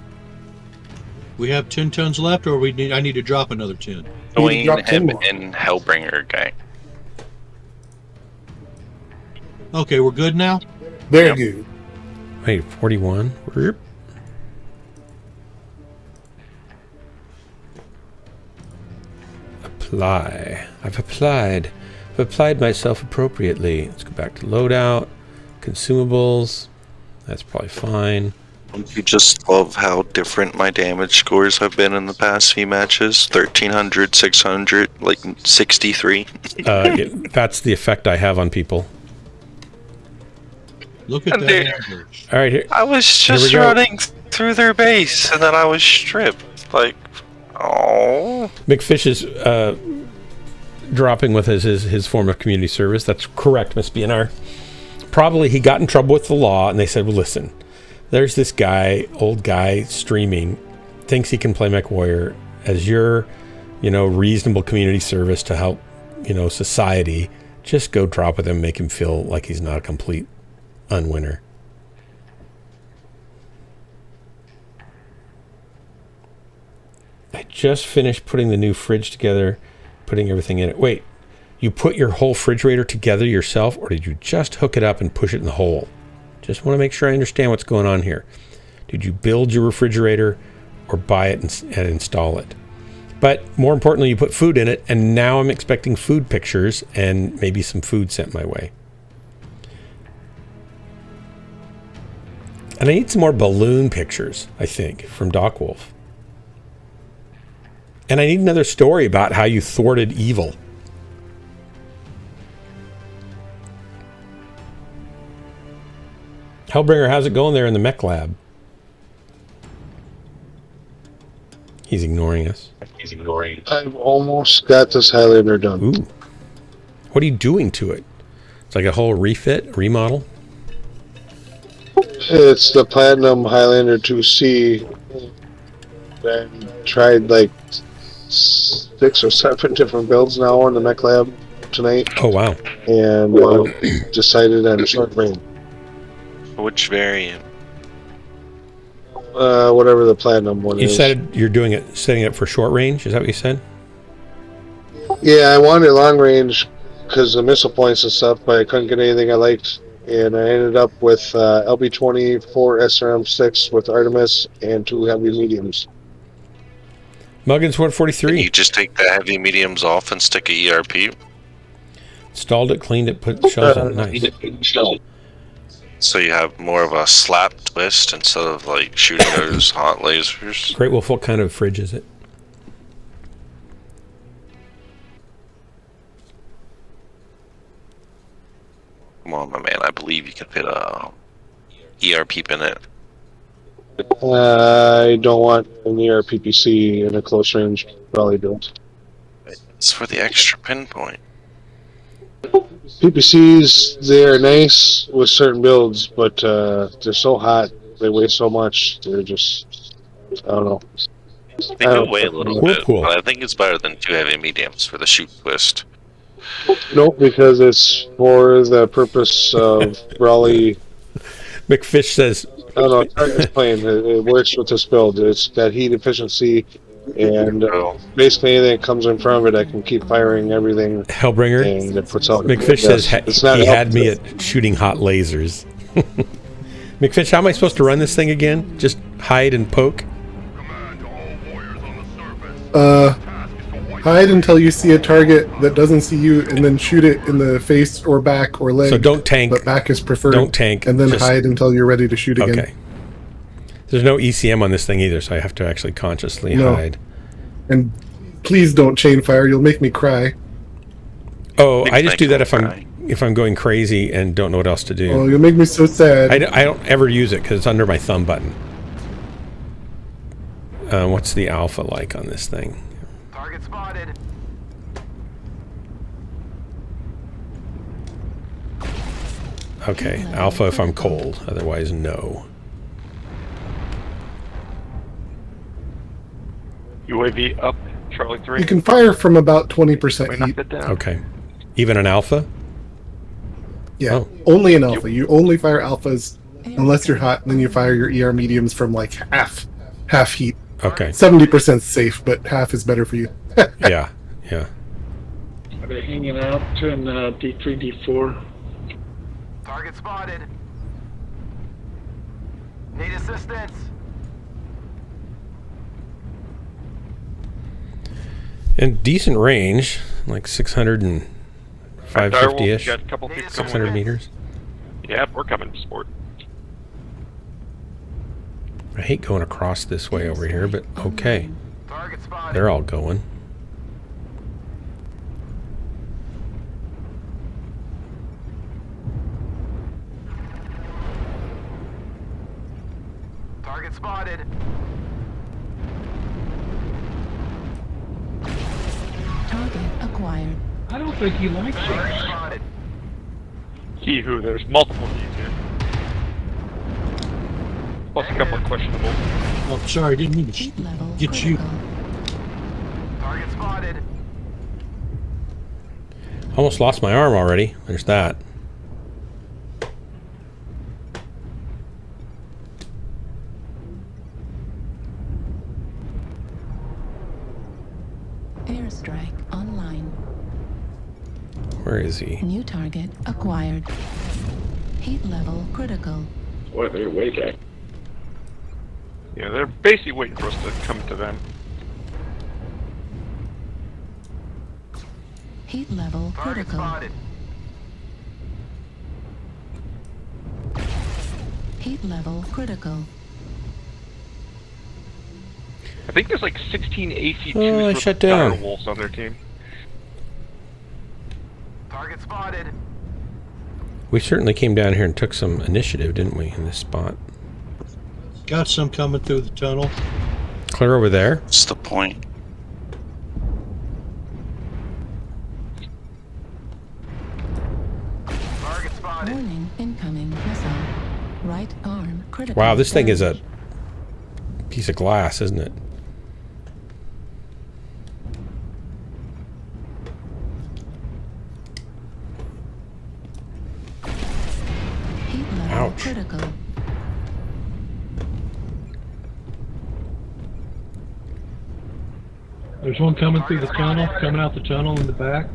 We have 10 tons left, or I need to drop another 10. Join drop 10 him more. in Hellbringer gang. Okay, we're good now? Very good. Wait, 41. Whoop. Apply. I've applied myself appropriately. Let's go back to loadout. Consumables. That's probably fine. Don't you just love how different my damage scores have been in the past few matches? 1300, 600, like 63. That's the effect I have on people. Look at And that they- average. All right, here. I was Here we just go. running through their base, and then I was stripped. Like, oh. McFish is dropping with his form of community service. That's correct, Miss BNR. Probably he got in trouble with the law, and they said, well, listen, there's this guy, old guy, streaming, thinks he can play Mechwarrior as your, reasonable community service to help, society. Just go drop with him, make him feel like he's not a complete unwinner. I just finished putting the new fridge together, putting everything in it. Wait, you put your whole refrigerator together yourself, or did you just hook it up and push it in the hole? Just want to make sure I understand what's going on here. Did you build your refrigerator or buy it and install it? But more importantly, you put food in it, and now I'm expecting food pictures and maybe some food sent my way. And I need some more balloon pictures, I think, from Doc Wolf. And I need another story about how you thwarted evil. Hellbringer, how's it going there in the mech lab? He's ignoring us. I've almost got this Highlander done. Ooh. What are you doing to it? It's like a whole refit, remodel? It's the Platinum Highlander 2C. I tried like 6 or 7 different builds now in the Mech Lab tonight. Oh, wow. And decided on short range. Which variant? Whatever the Platinum one You is. said you're doing it, setting it for short range? Is that what you said? Yeah, I wanted long range because of missile points and stuff, but I couldn't get anything I liked. And I ended up with LB-20, 4 SRM-6 with Artemis, and 2 heavy mediums. Muggins 143. You just take the heavy mediums off and stick a ERP? Installed it, cleaned it, put shells on it. Nice. So you have more of a slap twist instead of like shooting those hot lasers. Great Wolf, what kind of fridge is it? Come on, my man. I believe you can fit a ERP in it. I don't want an ERPPC in a close range rally build. It's for the extra pinpoint. PPCs, they're nice with certain builds, but they're so hot, they weigh so much, they're just, I don't know. They do weigh a little bit, Cool. but I think it's better than 2 heavy mediums for the shoot twist. Nope, because it's for the purpose of rally. McFish says... I don't know, target's plane, it works with this build. It's got heat efficiency, and basically anything that comes in front of it, I can keep firing everything. Hellbringer? And it puts out... McFish says he had me at shooting hot lasers. McFish, how am I supposed to run this thing again? Just hide and poke? Hide until you see a target that doesn't see you, and then shoot it in the face or back or leg. So don't tank. But back is preferred. Don't tank. And then just hide until you're ready to shoot again. Okay. There's no ECM on this thing either, so I have to actually consciously hide. And please don't chain fire. You'll make me cry. Oh, I just do that if I'm going crazy and don't know what else to do. Oh, you'll make me so sad. I don't ever use it because it's under my thumb button. What's the alpha like on this thing? Target spotted. Okay, alpha if I'm cold, otherwise no. UAV up, Charlie 3. You can fire from about 20% heat. Okay. Even an alpha? Yeah, only an alpha. You only fire alphas unless you're hot, and then you fire your ER mediums from like half heat. Okay. 70% safe, but half is better for you. Yeah. I've been hanging out in D3, D4. Target spotted. Need assistance. And decent range, like 600 and 550-ish. Got a couple people 600 meters. Yeah, we're coming, sport. I hate going across this way over here, but okay. Target spotted. They're all going. Target spotted. Target acquired. I don't think he likes Target it. spotted. He who, there's multiple Ds here. Plus a couple of questionable. Oh, sorry, didn't mean to Heat level get you. critical. Target spotted. Almost lost my arm already. There's that. Airstrike online. Where is he? New target acquired. Heat level critical. Boy, they're way back. Yeah, they're basically waiting for us to come to them. Heat level Target critical. spotted. Heat level critical. I think there's like 16 AC2s Oh, I with shut down. dire wolves on their team. Target spotted. We certainly came down here and took some initiative, didn't we, in this spot? Got some coming through the tunnel. Clear over there? What's the point? Target spotted. Warning, incoming missile. Right arm critical. Wow, this thing is a damage. piece of glass, isn't it? Heat level Ouch. critical. There's one coming through the tunnel, coming out the tunnel in the back.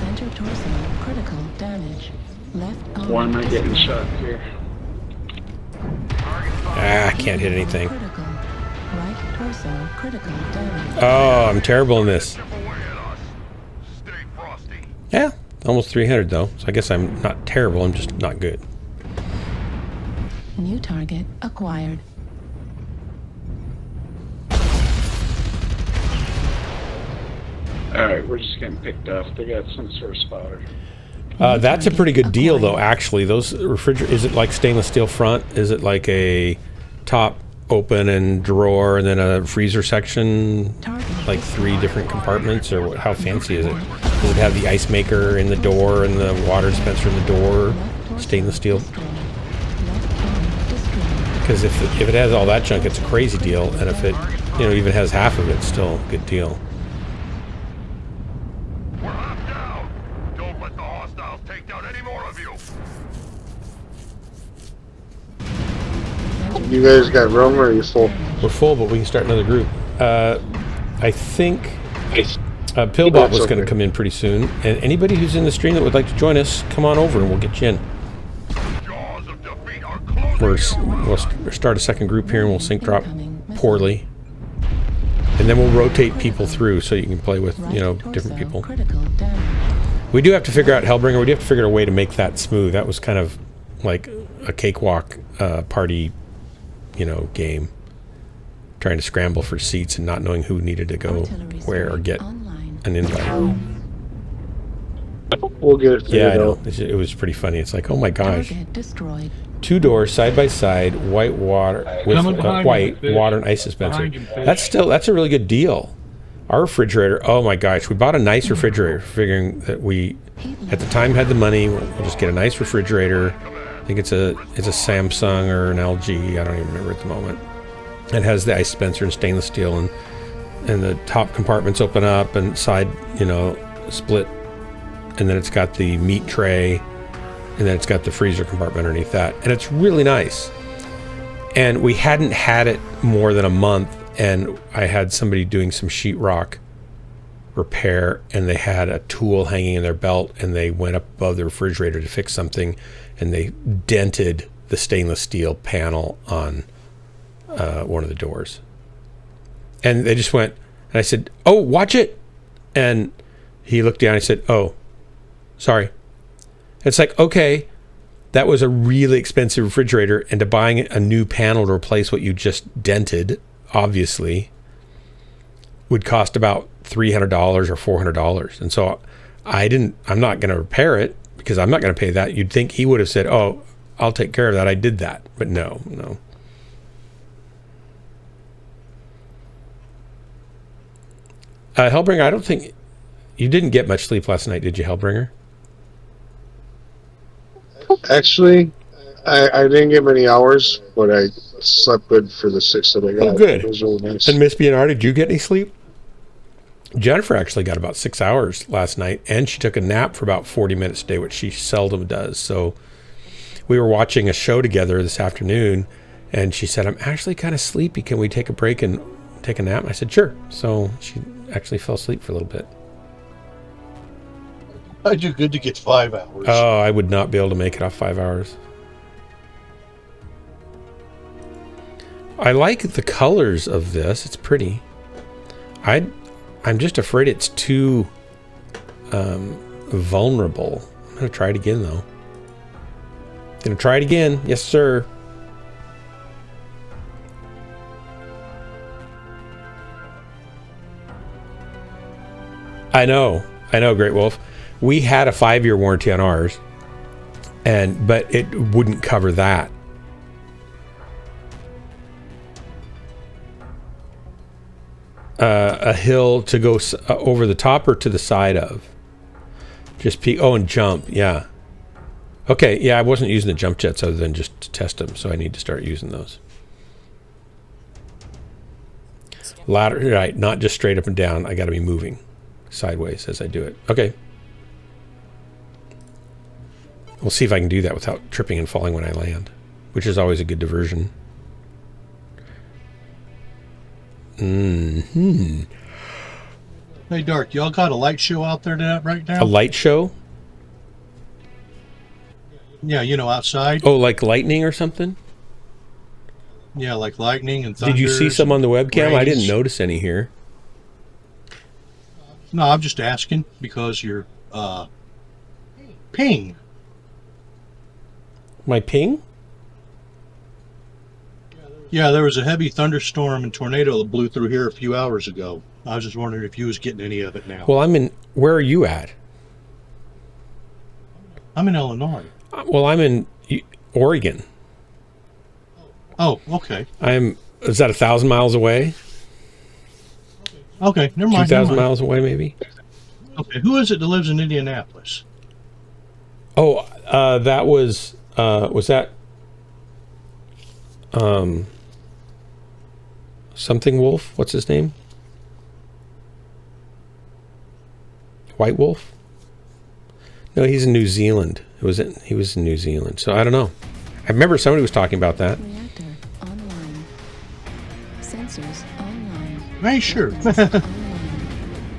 Center torso critical damage. Left arm. Why am I getting destroyed. shot here? Ah, I can't hit anything. Critical. Right torso critical damage. Oh, I'm terrible in this. Chip away at us. Stay frosty. Yeah, almost 300 though. So I guess I'm not terrible, I'm just not good. New target acquired. Alright, we're just getting picked off. They got some sort of spotter. That's a pretty good deal though, actually. Those is it like stainless steel front? Is it like a top open and drawer and then a freezer section? Like 3 different compartments, or what, how fancy is it? Does it have the ice maker in the door and the water dispenser in the door? Stainless steel? Because if it has all that junk, it's a crazy deal, and if it, you know, even has half of it, it's still a good deal. We're locked down. Don't let the hostiles take down any more of you. You guys got room or are you full? We're full, but we can start another group. I think Pillbot That's was going to okay. come in pretty soon, and anybody who's in the stream that would like to join us, come on over and we'll get you in. Jaws of defeat are closing. We'll start a second group here and we'll sync drop poorly. And then we'll rotate people through so you can play with, you know, different people. Critical damage. We do have to figure out Hellbringer. We do have to figure out a way to make that smooth. That was kind of like a cakewalk party, you know, game. Trying to scramble for seats and not knowing who needed to go where or get an invite. We'll get it figured Yeah, I know. out. It was pretty funny. It's like, oh my gosh. Target destroyed. 2 doors side by side, white water with Coming behind white you, fish. water and ice dispenser. Behind you, fish. That's a really good deal. Our refrigerator, oh my gosh, we bought a nice refrigerator, figuring that we at the time had the money. We'll just get a nice refrigerator. I think it's a Samsung or an LG. I don't even remember at the moment. It has the ice dispenser and stainless steel, and the top compartments open up and side, you know, split, and then it's got the meat tray. And then it's got the freezer compartment underneath that. And it's really nice. And we hadn't had it more than a month, and I had somebody doing some sheetrock repair, and they had a tool hanging in their belt, and they went up above the refrigerator to fix something, and they dented the stainless steel panel on one of the doors. And they just went, and I said, "Oh, watch it." And he looked down and he said, "Oh, sorry." It's like, okay, that was a really expensive refrigerator, and to buying a new panel to replace what you just dented, obviously, would cost about $300 or $400. And so I'm not going to repair it because I'm not going to pay that. You'd think he would have said, "Oh, I'll take care of that. I did that." But no. Hellbringer, I don't think you didn't get much sleep last night, did you, Hellbringer? Actually, I didn't get many hours, but I slept good for the 6 that I got. Oh, good. It was really nice. And Miss BNR, did you get any sleep? Jennifer actually got about 6 hours last night, and she took a nap for about 40 minutes a day, which she seldom does. So we were watching a show together this afternoon, and she said, "I'm actually kind of sleepy. Can we take a break and take a nap?" And I said, "Sure." So she actually fell asleep for a little bit. I do good to get 5 hours. Oh, I would not be able to make it off 5 hours. I like the colors of this. It's pretty. I'm just afraid it's too vulnerable. I'm going to try it again, though. Going to try it again. Yes, sir. I know, Great Wolf. We had a 5-year warranty on ours, but it wouldn't cover that. A hill to go over the top or to the side of? Just peek. Oh, and jump. Yeah. Okay. Yeah, I wasn't using the jump jets other than just to test them, so I need to start using those. Ladder, right? Not just straight up and down. I got to be moving sideways as I do it. Okay. We'll see if I can do that without tripping and falling when I land, which is always a good diversion. Mm-hmm. Hey, Dark, y'all got a light show out there right now? A light show? Yeah, you know, outside. Oh, like lightning or something? Yeah, like lightning and thunder. Did you see some on the webcam? rays. I didn't notice any here. No, I'm just asking because you're ping. My ping? Yeah, there was a heavy thunderstorm and tornado that blew through here a few hours ago. I was just wondering if you was getting any of it now. Well, where are you at? I'm in Illinois. Well, I'm in Oregon. Oh, okay. Is that 1,000 miles away? Okay, never mind. 2,000 miles away, maybe? Okay, who is it that lives in Indianapolis? Oh, that was that something Wolf? What's his name? White Wolf? No, he's in New Zealand. He was in New Zealand. So I don't know. I remember somebody was talking about that. Reactor online. Sensors online. Hey, sure.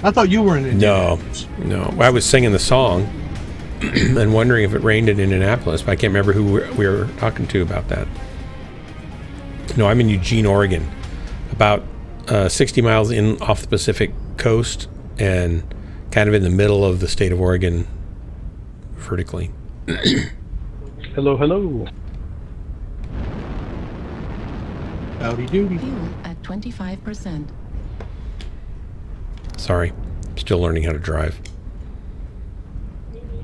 I thought you were in Indianapolis. No. I was singing the song and wondering if it rained in Indianapolis, but I can't remember who we were talking to about that. No, I'm in Eugene, Oregon, about 60 miles in off the Pacific coast and kind of in the middle of the state of Oregon vertically. Hello, hello. Howdy doody. Fuel at 25%. Sorry, still learning how to drive.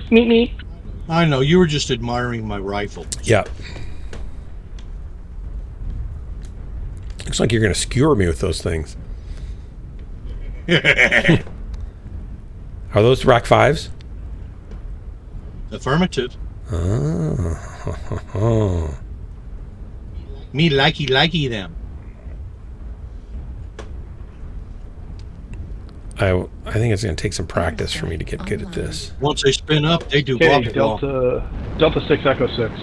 Meet me. I know, you were just admiring my rifle. Yeah. Looks like you're going to skewer me with those things. Are those Rock 5s? Affirmative. Oh. Me likey them. I think it's going to take some practice for me to get good at this. Once they spin up, they do Okay, blah, blah. Delta 6 Echo 6.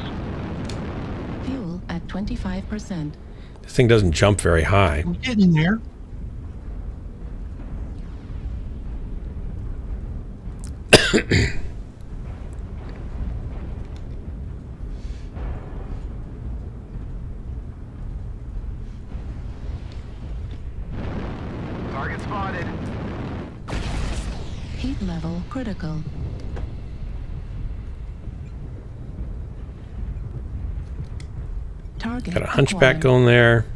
Fuel at 25%. This thing doesn't jump very high. I'm getting there. Target spotted. Heat level critical. Target Got a hunchback acquired. going there.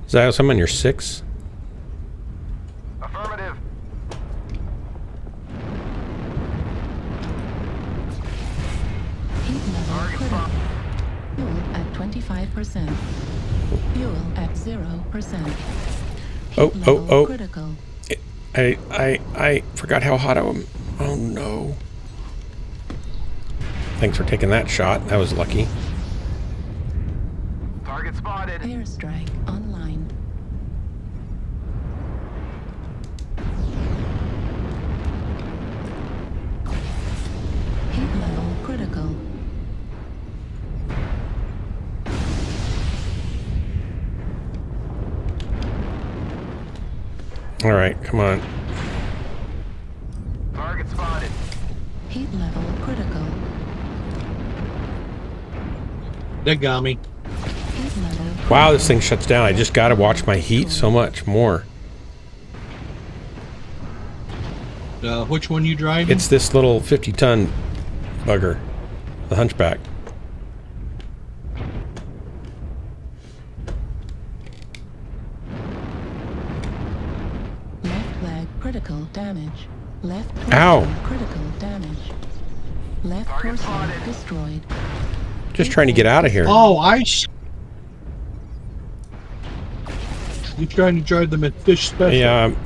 Zios, I'm on your 6. Affirmative. Heat level critical. Fuel at 25%. Fuel at 0%. Oh. Critical. I forgot how hot I am. Oh no. Thanks for taking that shot. That was lucky. Target spotted. Airstrike online. Heat level critical. All right, come on. Target spotted. Heat level critical. They got me. Heat level. Wow, this thing shuts down. I just got to watch my heat so much more. Which one you driving? It's this little 50-ton bugger, the hunchback. Left Ow. torso critical damage. Left torso destroyed. Just trying to get out of here. Oh, you trying to drive them at fish special?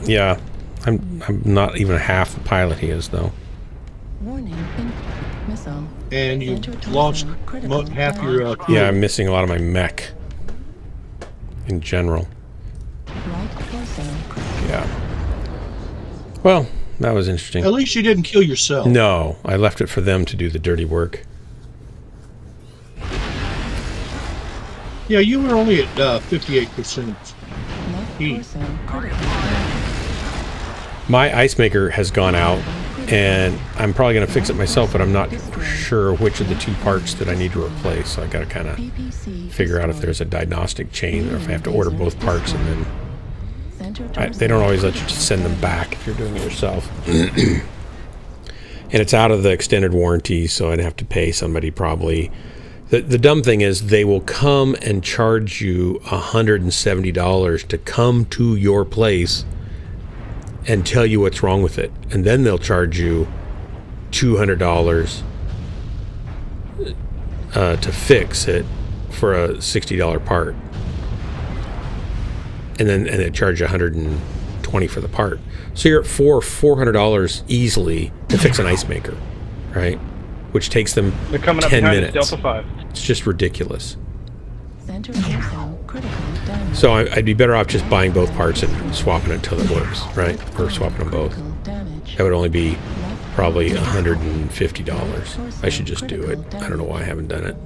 Yeah. I'm not even half the pilot he is, though. Warning. Missile. And you lost half your crew. Yeah, I'm missing a lot of my mech. In general. Right torso. Yeah. Well, that was interesting. At least you didn't kill yourself. No, I left it for them to do the dirty work. Yeah, you were only at 58%. Heat. My ice maker has gone out, and I'm probably going to fix it myself, but I'm not sure which of the two parts that I need to replace. So I got to kind of figure out if there's a diagnostic chain or if I have to order both parts, and then they don't always let you just send them back if you're doing it yourself. And it's out of the extended warranty, so I'd have to pay somebody probably. The dumb thing is they will come and charge you $170 to come to your place and tell you what's wrong with it. And then they'll charge you $200 to fix it for a $60 part. And they charge you $120 for the part. So you're at $400 easily to fix an ice maker, right? Which takes them They're coming up 10 behind minutes. us, Delta 5. It's just ridiculous. Center torso critical damage. So I'd be better off just buying both parts and swapping it until it works, right? Or swapping them both. That would only be probably $150. I should just do it. I don't know why I haven't done it.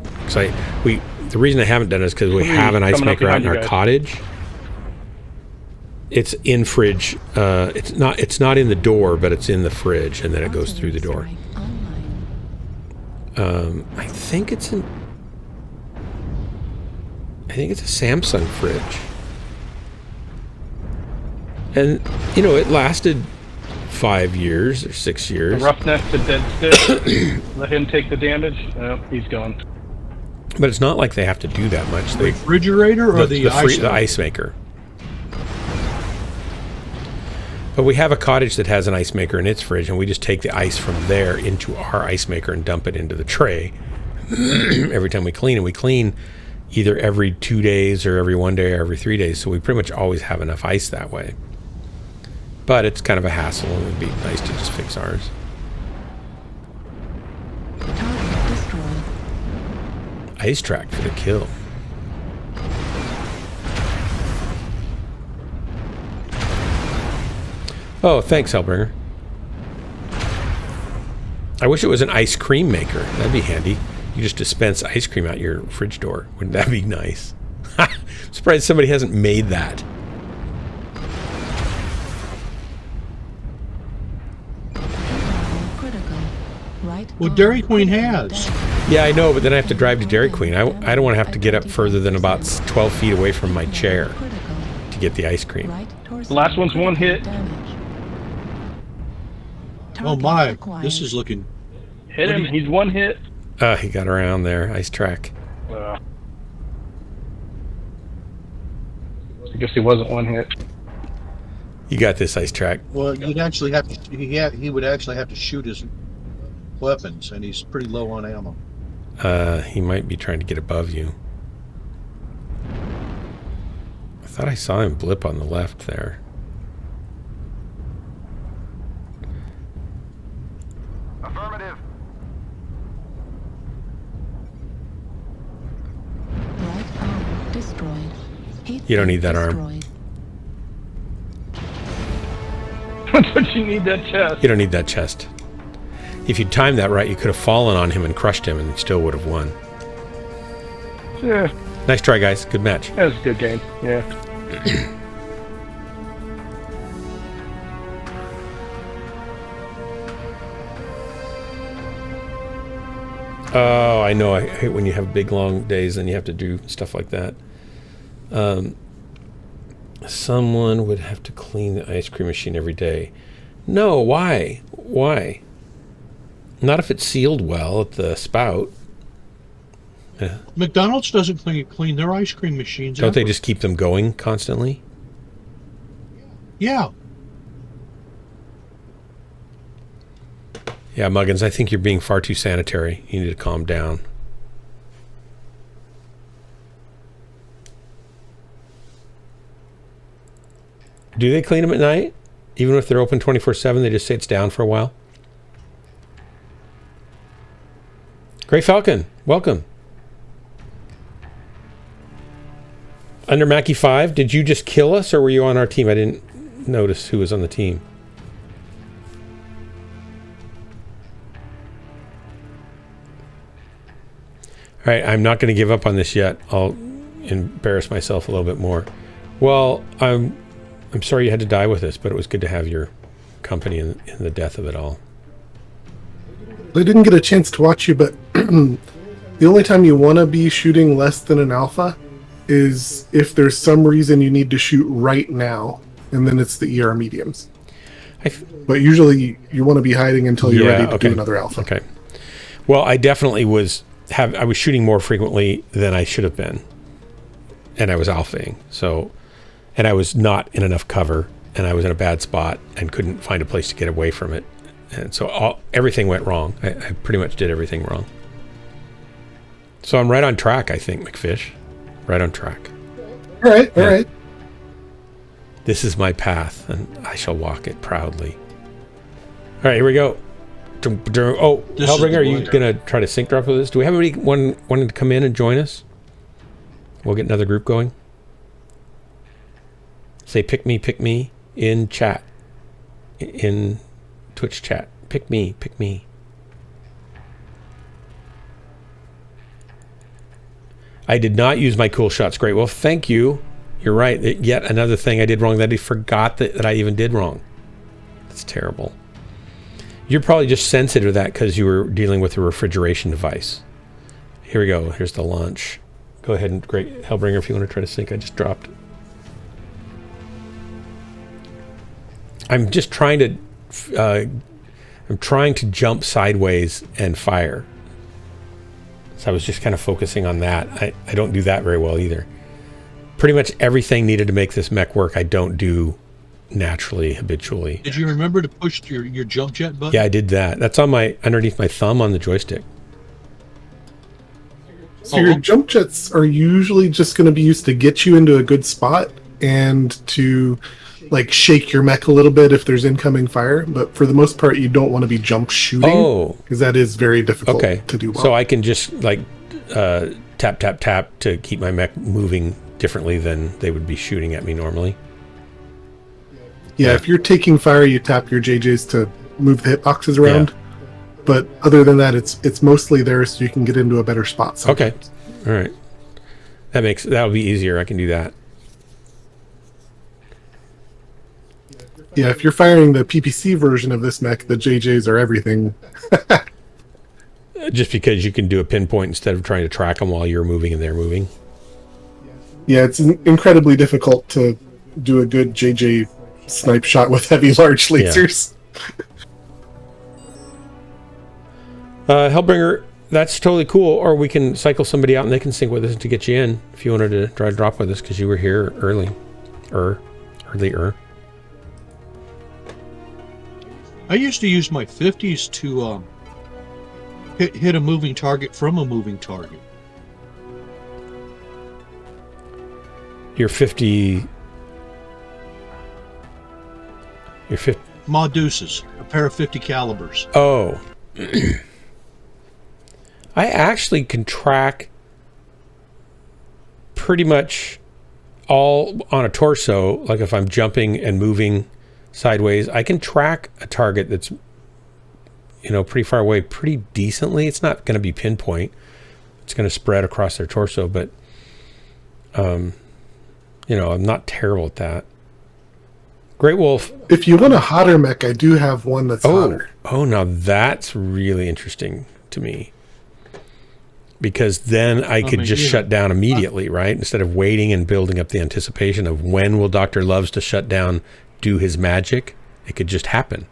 The reason I haven't done it is because we have an ice maker out in our cottage. It's in fridge. It's not in the door, but it's in the fridge, and then it goes through the door. I think it's a Samsung fridge. And, it lasted 5 years or 6 years. Roughneck to dead stick. Let him take the damage. Oh, he's gone. But it's not like they have to do that much. The refrigerator or the ice maker? But we have a cottage that has an ice maker in its fridge, and we just take the ice from there into our ice maker and dump it into the tray every time we clean. And we clean either every 2 days or every 1 day or every 3 days. So we pretty much always have enough ice that way. But it's kind of a hassle, and it would be nice to just fix ours. Target destroyed. Ice track for the kill. Oh, thanks, Hellbringer. I wish it was an ice cream maker. That'd be handy. You just dispense ice cream out your fridge door. Wouldn't that be nice? I'm surprised somebody hasn't made that. Well, Dairy Queen has. Yeah, I know, but then I have to drive to Dairy Queen. I don't want to have to get up further than about 12 feet away from my chair to get the ice cream. The last one's one hit. Oh my, this is looking... Hit him, he's one hit. He got around there. Ice track. I guess he wasn't one hit. You got this, ice track. Well, you'd actually have to... He would actually have to shoot his weapons, and he's pretty low on ammo. He might be trying to get above you. I thought I saw him blip on the left there. Affirmative. Right arm destroyed. You don't need that arm. Don't you need that chest? You don't need that chest. If you'd timed that right, you could have fallen on him and crushed him and still would have won. Yeah. Nice try, guys. Good match. That was a good game. Yeah. Oh, I know. I hate when you have big, long days and you have to do stuff like that. Someone would have to clean the ice cream machine every day. No, why? Why? Not if it's sealed well at the spout. Yeah. McDonald's doesn't clean their ice cream machines. Don't they just keep them going constantly? Yeah. Yeah, Muggins, I think you're being far too sanitary. You need to calm down. Do they clean them at night? Even if they're open 24/7, they just say it's down for a while? Gray Falcon, welcome. Under Mackie 5, did you just kill us or were you on our team? I didn't notice who was on the team. All right, I'm not going to give up on this yet. I'll embarrass myself a little bit more. Well, I'm sorry you had to die with us, but it was good to have your company in the death of it all. I didn't get a chance to watch you, but the only time you want to be shooting less than an alpha is if there's some reason you need to shoot right now, and then it's the ER mediums. But usually you want to be hiding until you're ready to do another alpha. Okay. Well, I definitely was shooting more frequently than I should have been, and I was alphaing. So, and I was not in enough cover, and I was in a bad spot and couldn't find a place to get away from it. And so everything went wrong. I pretty much did everything wrong. So I'm right on track, I think, McFish. Right on track. All right. This is my path, and I shall walk it proudly. All right, here we go. Oh, Hellbringer, are you going to try to sync drop with us? Do we have anybody wanting to come in and join us? We'll get another group going. Say, pick me in chat. In Twitch chat. Pick me. I did not use my cool shots. Great. Well, thank you. You're right. Yet another thing I did wrong that I forgot that I even did wrong. That's terrible. You're probably just sensitive to that because you were dealing with a refrigeration device. Here we go. Here's the launch. Go ahead and great Hellbringer if you want to try to sync. I just dropped. I'm just trying to jump sideways and fire. So I was just kind of focusing on that. I don't do that very well either. Pretty much everything needed to make this mech work I don't do naturally, habitually. Did you remember to push your jump jet button? Yeah, I did that. That's on underneath my thumb on the joystick. So your jump jets are usually just going to be used to get you into a good spot and to like shake your mech a little bit if there's incoming fire, but for the most part you don't want to be jump shooting because that is very difficult to do well. So I can just like tap to keep my mech moving differently than they would be shooting at me normally. Yeah, if you're taking fire, you tap your JJs to move the hitboxes around. Yeah. But other than that, it's mostly there so you can get into a better spot sometimes. Okay. All right. That'll be easier. I can do that. Yeah, if you're firing the PPC version of this mech, the JJs are everything. Just because you can do a pinpoint instead of trying to track them while you're moving and they're moving. Yeah, it's incredibly difficult to do a good JJ snipe shot with heavy large lasers. Yeah. Hellbringer, that's totally cool. Or we can cycle somebody out and they can sync with us to get you in if you wanted to try to drop with us because you were here earlier. I used to use my 50s to hit a moving target from a moving target. Your 50... Ma Deuces, a pair of 50 calibers. Oh. I actually can track pretty much all on a torso, like if I'm jumping and moving sideways, I can track a target that's, pretty far away pretty decently. It's not going to be pinpoint. It's going to spread across their torso, but, I'm not terrible at that. Great Wolf. If you want a hotter mech, I do have one that's hotter. Oh, now that's really interesting to me. Because then I could just shut down immediately, right? Instead of waiting and building up the anticipation of when will Dr. Loves to shut down do his magic, it could just happen.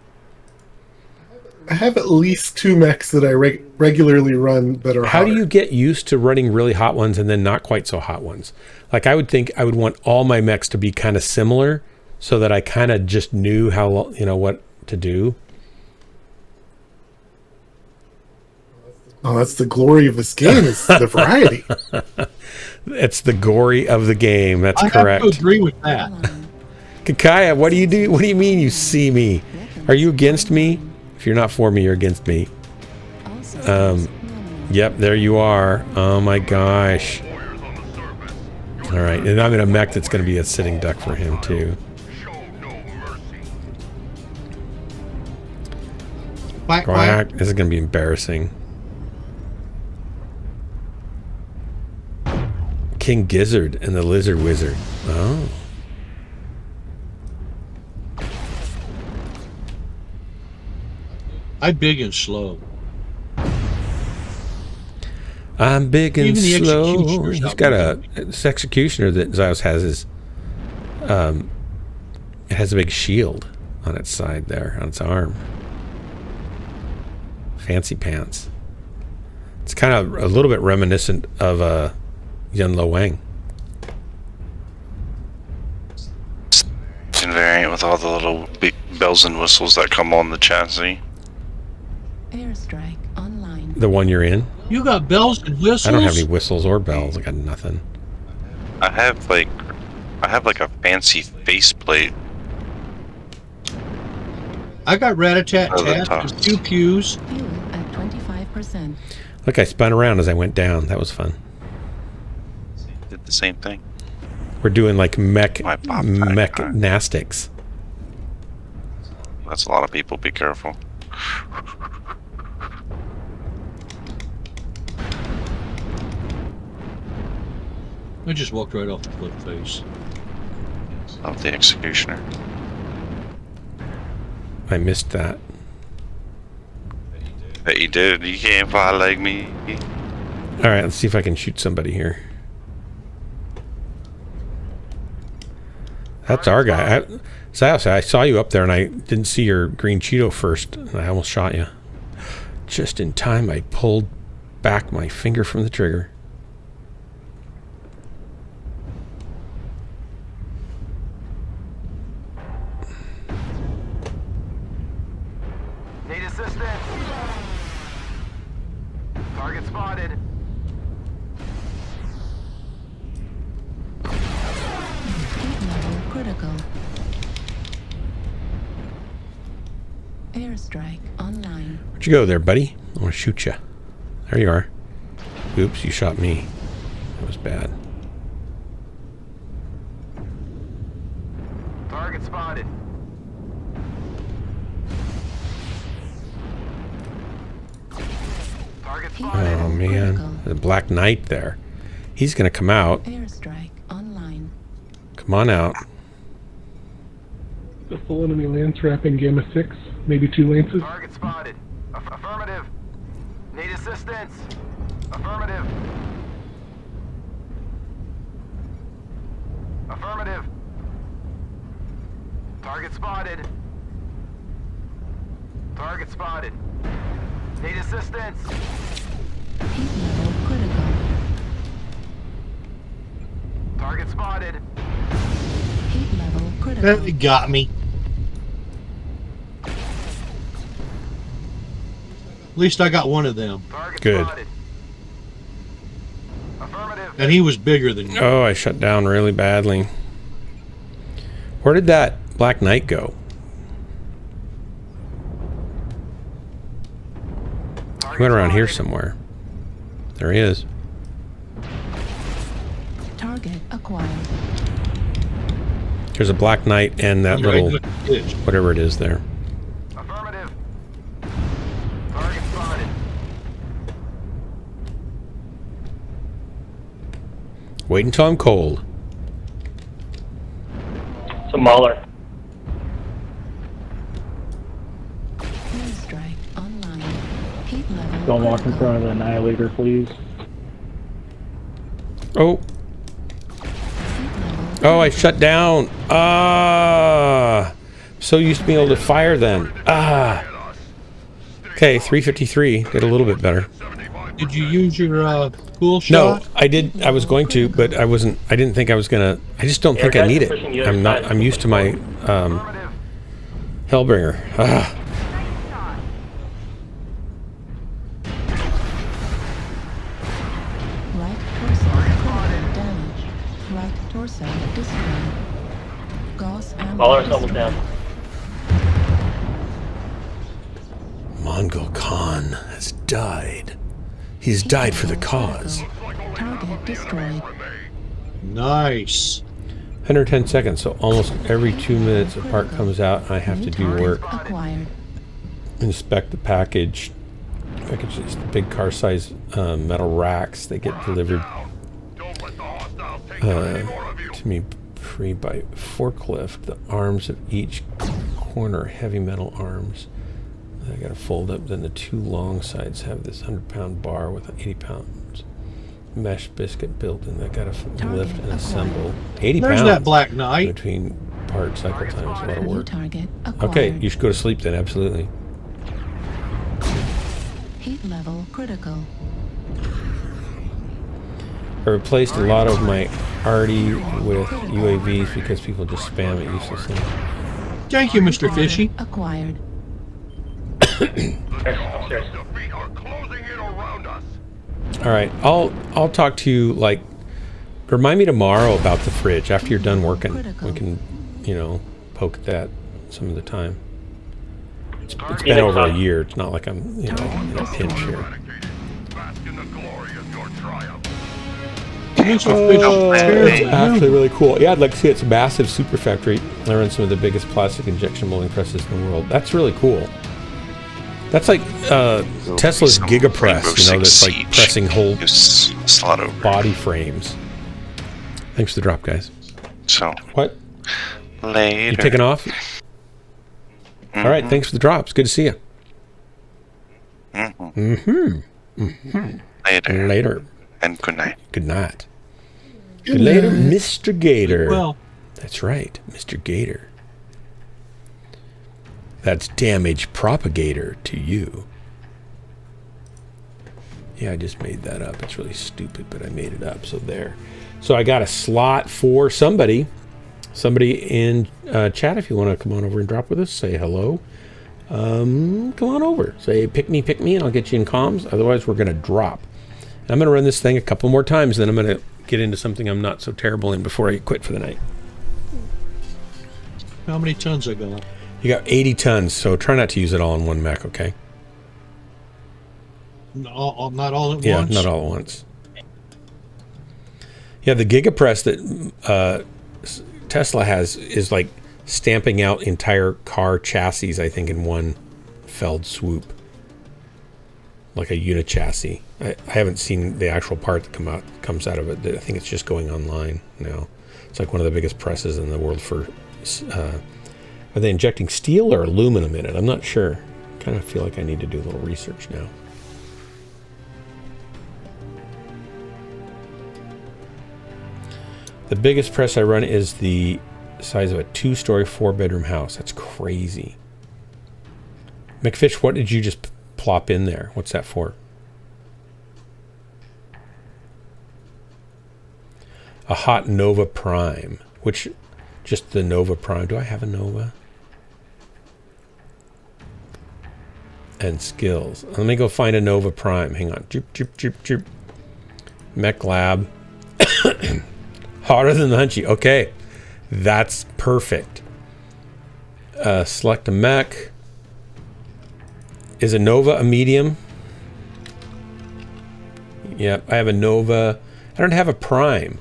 I have at least 2 mechs that I regularly run that are How do you get used to running really hot ones and then not quite so hot ones? Like I would think I would want all my mechs to be kind of similar so that I kind of just knew how, what to do. Oh, that's the glory of this game, is the variety. It's the gory of the game. That's I correct. have to agree with that. Kakaya, what do you do? What do you mean you see me? Are you against me? If you're not for me, you're against me. Yep, there you are. Oh my gosh. All right, and I'm in a mech that's going to be a sitting duck for him too. Quack, Quack. This is going to be embarrassing. King Gizzard and the Lizard Wizard. Oh. I'm big and slow. I'm big and Even the slow. executioner's He's not got big. this executioner that Zyos has is it has a big shield on its side there, on its arm. Fancy pants. It's kind of a little bit reminiscent of Yun Lo Wang. Variant with all the little big bells and whistles that come on the chassis. Airstrike online. The one you're in? You got bells and whistles? I don't have any whistles or bells. I got nothing. I have like a fancy faceplate. I got rat-a-tat-tat Oh, the and tops. pew-pews. Fuel at 25%. Look, I spun around as I went down. That was fun. Did the same thing. We're doing like mech My pop nastics. That's a lot of people. Be careful. I just walked right off the flip face. Of the executioner. I missed that. That you did. You can't fly like me. All right, let's see if I can shoot somebody here. That's our guy. Zyos, I saw you up there and I didn't see your green Cheeto first. And I almost shot you. Just in time, I pulled back my finger from the trigger. Need assistance. Target spotted. Heat level critical. Airstrike online. Where'd you go there, buddy? I want to shoot you. There you are. Oops, you shot me. That was bad. Target spotted. Target spotted. Oh, man. The Black Knight there. He's going to come out. Airstrike online. Come on out. The full enemy lance wrapping Gamma 6, maybe 2 lances. Target spotted. Affirmative. Need assistance. Affirmative. Affirmative. Target spotted. Target spotted. Need assistance. Heat level critical. Target spotted. Heat level critical. That got me. At least I got one of them. Target Good. spotted. Affirmative. And he was bigger than you. Oh, I shut down really badly. Where did that Black Knight go? He went around here somewhere. There he is. Target acquired. There's a Black Knight and that little whatever it is there. Affirmative. Target spotted. Wait until I'm cold. It's a Mauler. Airstrike online. Heat level Don't walk in critical. front of the Annihilator, please. Oh. Oh, I shut down. Ah. So used to being able to fire then. Ah. Okay, 353. Did a little bit better. Did you use your cool No, shot? I did. I was going to, but I wasn't. I didn't think I was gonna. I just don't think I need it. I'm not. I'm used to my Hellbringer. Ah. Core cell destroyed. Gauss ammo All ours double destroyed. down. Mongol Khan has died. He's died for the cause. Target destroyed. Nice. 110 seconds, so almost every 2 minutes a part comes out and I have to do work. Acquired. Inspect the package. Package is the big car size metal racks. They get delivered to me free by forklift. The arms of each corner, heavy metal arms. I gotta fold up. Then the two long sides have this 100-pound bar with 80 pounds mesh biscuit built in. I gotta lift and assemble. 80 There's pounds. that Black Knight. Between part cycle times, a lot of work. Target Okay, acquired. you should go to sleep then. Absolutely. Heat level critical. I replaced a lot of my arty with UAVs because people just spam it uselessly. Thank you, Mr. Fishy. Acquired. Upstairs. All right, I'll talk to you, like, remind me tomorrow about the fridge after you're done working. We can, poke at that some of the time. It's been over a year. It's not like I'm, in a pinch here. It's actually really cool. Yeah, I'd like to see it. It's a massive super factory. I run some of the biggest plastic injection molding presses in the world. That's really cool. That's like Tesla's Gigapress, that's like pressing whole body frames. Thanks for the drop, guys. So what? Later. You taking off? All right, thanks for the drops. Good to see you. Later. And good night. Good night. Good later, Mr. Gator. Well, that's right, Mr. Gator. That's damage propagator to you. Yeah, I just made that up. It's really stupid, but I made it up. So there. So I got a slot for somebody. Somebody in chat, if you want to come on over and drop with us, say hello. Come on over. Say pick me, and I'll get you in comms. Otherwise, we're going to drop. And I'm going to run this thing a couple more times, then I'm going to get into something I'm not so terrible in before I quit for the night. how many tons I got? You got 80 tons, so try not to use it all in one mech, okay? Not all at once? Yeah, not all at once. Yeah, the Gigapress that Tesla has is like stamping out entire car chassis, I think, in one felled swoop. Like a unit chassis. I haven't seen the actual part that comes out of it. I think it's just going online now. It's like one of the biggest presses in the world for... are they injecting steel or aluminum in it? I'm not sure. Kind of feel like I need to do a little research now. The biggest press I run is the size of a 2-story, 4-bedroom house. That's crazy. McFish, what did you just plop in there? What's that for? A hot Nova Prime. Which, just the Nova Prime. Do I have a Nova? And skills. Let me go find a Nova Prime. Hang on. Joop, joop, joop, joop. Mech Lab. Hotter than the Hunchy. Okay. That's perfect. Select a mech. Is a Nova a medium? Yep, I have a Nova. I don't have a Prime.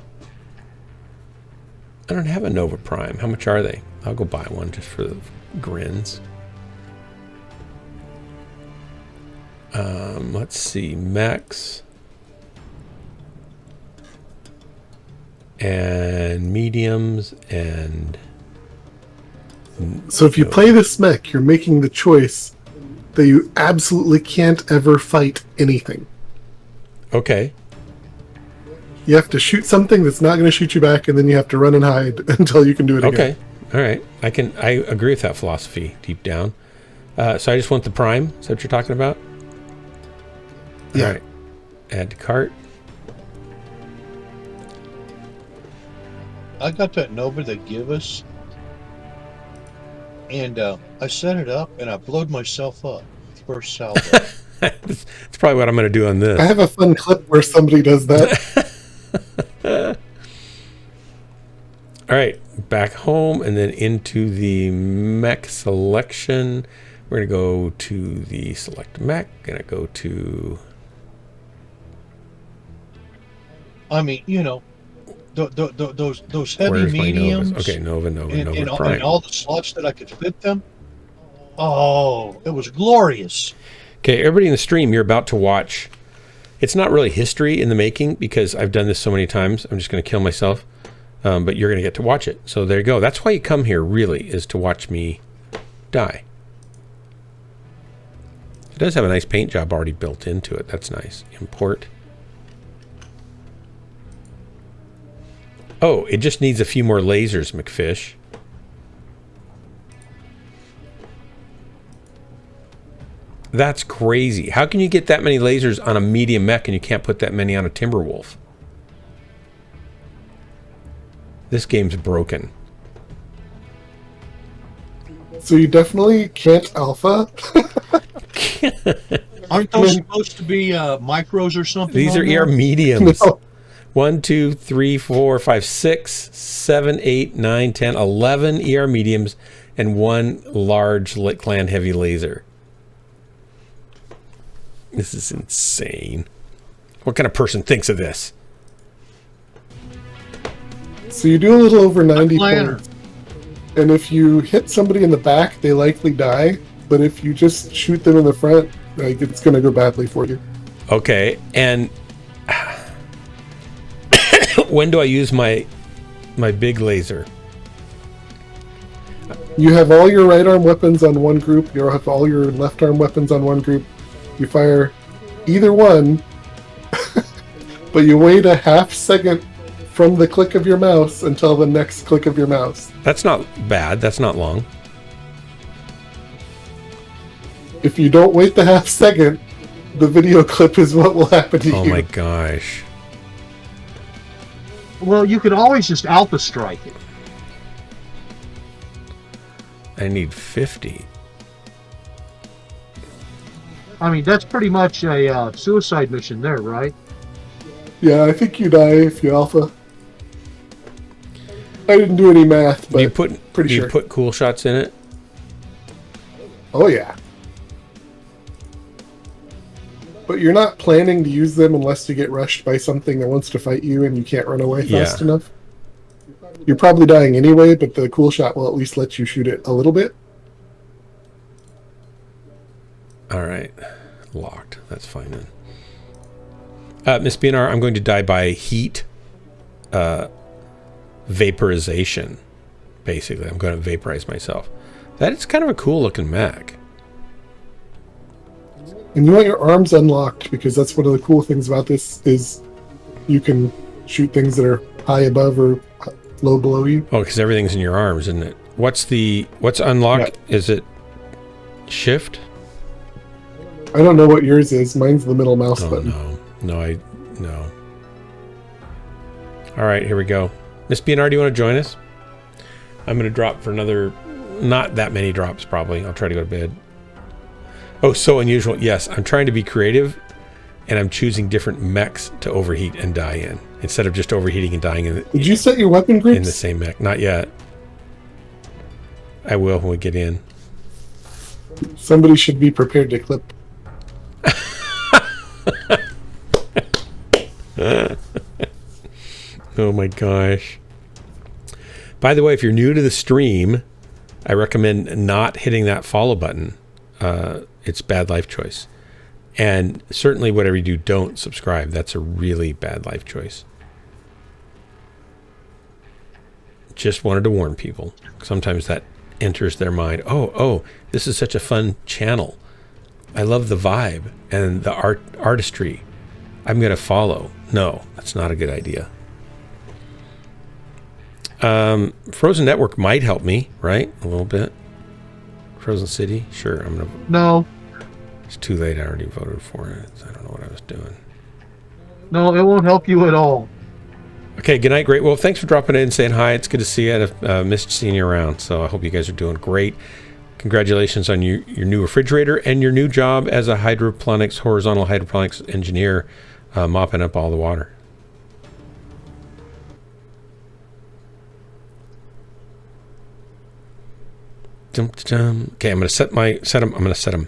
I don't have a Nova Prime. How much are they? I'll go buy one just for the grins. Let's see. Mechs. And mediums and... So if you play this mech, you're making the choice that you absolutely can't ever fight anything. Okay. You have to shoot something that's not going to shoot you back, and then you have to run and hide until you can do it again. Okay. All right. I agree with that philosophy deep down. So I just want the Prime. Is that what you're talking about? Yeah. All right. Add to cart. I got that Nova they give us, and I set it up, and I blowed myself up first salvo. That's probably what I'm going to do on this. I have a fun clip where somebody does that. All right, back home and then into the mech selection. We're going to go to the select mech. Going to go to... I mean, you know, those heavy Where's my mediums. Novas? Okay, Nova and Prime. all the slots that I could fit them. Oh, it was glorious. Okay, everybody in the stream, you're about to watch. It's not really history in the making because I've done this so many times. I'm just going to kill myself. But you're going to get to watch it. So there you go. That's why you come here, really, is to watch me die. It does have a nice paint job already built into it. That's nice. Import. Oh, it just needs a few more lasers, McFish. That's crazy. How can you get that many lasers on a medium mech and you can't put that many on a Timberwolf? This game's broken. So you definitely can't alpha? Aren't those supposed to be micros or something? These are ER mediums. No. 1, 2, 3, 4, 5, 6, 7, 8, 9, 10, 11 ER mediums and 1 large clan heavy laser. This is insane. What kind of person thinks of this? So you do a little over 90 points. And if you hit somebody in the back, they likely die. But if you just shoot them in the front, like, it's going to go badly for you. Okay, and when do I use my big laser? You have all your right arm weapons on one group. You have all your left arm weapons on one group. You fire either one, but you wait a half second from the click of your mouse until the next click of your mouse. That's not bad. That's not long. If you don't wait the half second, the video clip is what will happen to you. Oh my gosh. Well, you could always just alpha strike it. I need 50. I mean, that's pretty much a suicide mission there, right? Yeah, I think you die if you alpha. I didn't do any math, but do you put cool shots in it? Oh yeah. But you're not planning to use them unless you get rushed by something that wants to fight you and you can't run away fast enough. You're probably dying anyway, but the cool shot will at least let you shoot it a little bit. All right. Locked. That's fine then. Miss BNR, I'm going to die by heat vaporization. Basically, I'm going to vaporize myself. That is kind of a cool looking mech. And you want your arms unlocked because that's one of the cool things about this is you can shoot things that are high above or low below you. Oh, because everything's in your arms, isn't it? What's unlocked? Yeah. Is it shift? I don't know what yours is. Mine's the middle mouse button. No. All right, here we go. Miss BNR, do you want to join us? I'm going to drop for another, not that many drops probably. I'll try to go to bed. Oh, so unusual. Yes, I'm trying to be creative, and I'm choosing different mechs to overheat and die in, instead of just overheating and dying in. Did you set your weapon groups? In the same mech. Not yet. I will when we get in. Somebody should be prepared to clip. Oh my gosh. By the way, if you're new to the stream, I recommend not hitting that follow button. It's bad life choice. And certainly whatever you do, don't subscribe. That's a really bad life choice. Just wanted to warn people. Sometimes that enters their mind. Oh, this is such a fun channel. I love the vibe and the artistry. I'm going to follow. No, that's not a good idea. Frozen Network might help me, right? A little bit. Frozen City? Sure, I'm going to... No. It's too late. I already voted for it. I don't know what I was doing. No, it won't help you at all. Okay, good night, Great Wolf. Thanks for dropping in and saying hi. It's good to see you. I've missed seeing you around, so I hope you guys are doing great. Congratulations on your new refrigerator and your new job as a horizontal hydroponics engineer, mopping up all the water. Okay, I'm gonna set him. I'm gonna set him.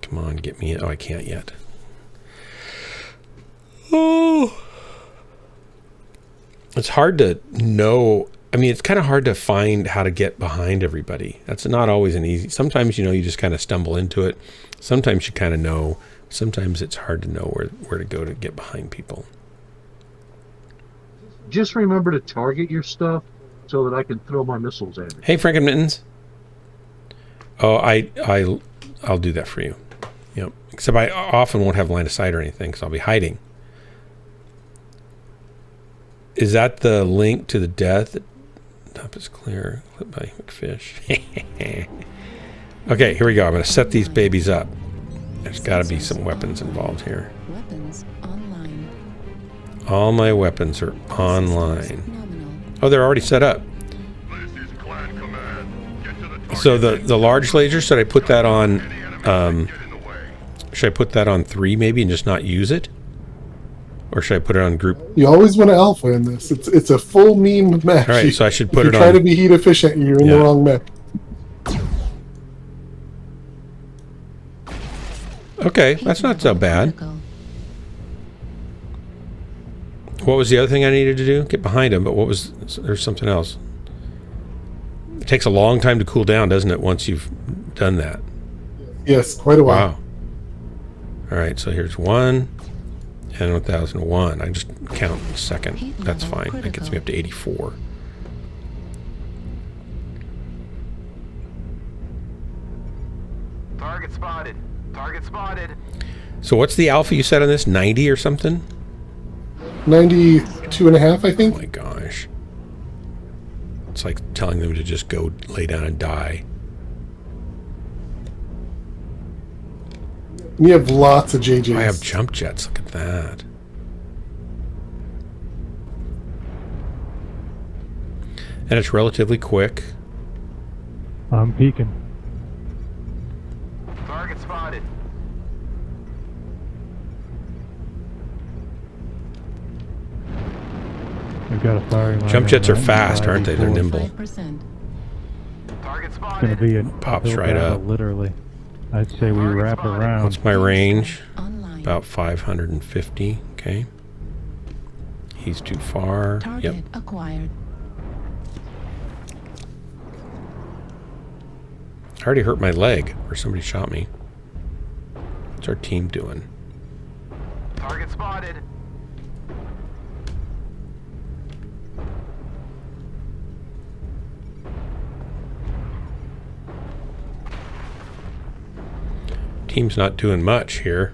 Come on, get me in. Oh, I can't yet. Oh, it's hard to know. I mean, it's kind of hard to find how to get behind everybody. That's not always an easy. Sometimes, you know, you just kind of stumble into it. Sometimes you kind of know. Sometimes it's hard to know where to go to get behind people. Just remember to target your stuff so that I can throw my missiles at it. Hey, Franken Mittens. Oh, I'll do that for you. Yep. Except I often won't have line of sight or anything because I'll be hiding. Is that the link to the death? Top is clear. Clip by McFish. Okay, here we go. I'm going to set these babies up. There's got to be some weapons involved here. Weapons online. All my weapons are online. Oh, they're already set up. So the large laser, should I put that on? Should I put that on 3 maybe and just not use it? Or should I put it on group? You always want to alpha in this. It's a full meme mech. All right, so I should put it on. If you try to be heat efficient, you're in the wrong mech. Okay, that's not so bad. What was the other thing I needed to do? Get behind him, but what was... There's something else. It takes a long time to cool down, doesn't it, once you've done that? Yes, quite a while. Wow. All right, so here's 1 and 1001. I just count in a second. That's fine. That gets me up to 84. Target spotted. Target spotted. So what's the alpha you said on this? 90 or something? 92.5, I think. Oh my gosh. It's like telling them to just go lay down and die. You have lots of JJs. I have jump jets. Look at that. And it's relatively quick. I'm peeking. Target spotted. We've got a firing line. Jump jets are fast, aren't they? They're nimble. Target It's spotted. going to be a Pops uphill right battle, up. literally. I'd say we wrap around. What's my range? About 550. Okay. He's too far. Target Yep. acquired. I already hurt my leg, or somebody shot me. What's our team doing? Target spotted. Team's not doing much here.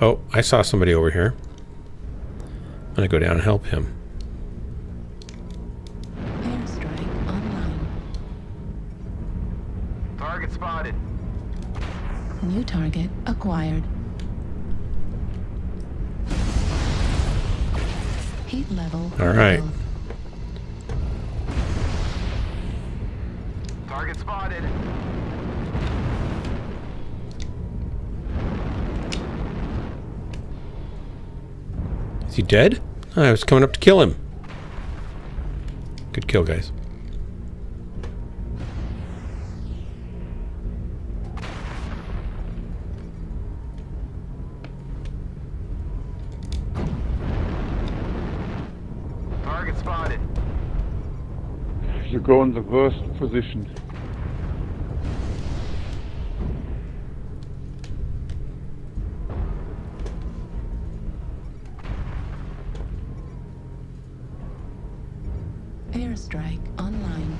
Oh, I saw somebody over here. I'm gonna go down and help him. Airstrike online. Target spotted. New target acquired. Heat level. All right. Target spotted. Is he dead? Oh, I was coming up to kill him. Good kill, guys. Target spotted. You go in the worst position. Airstrike online.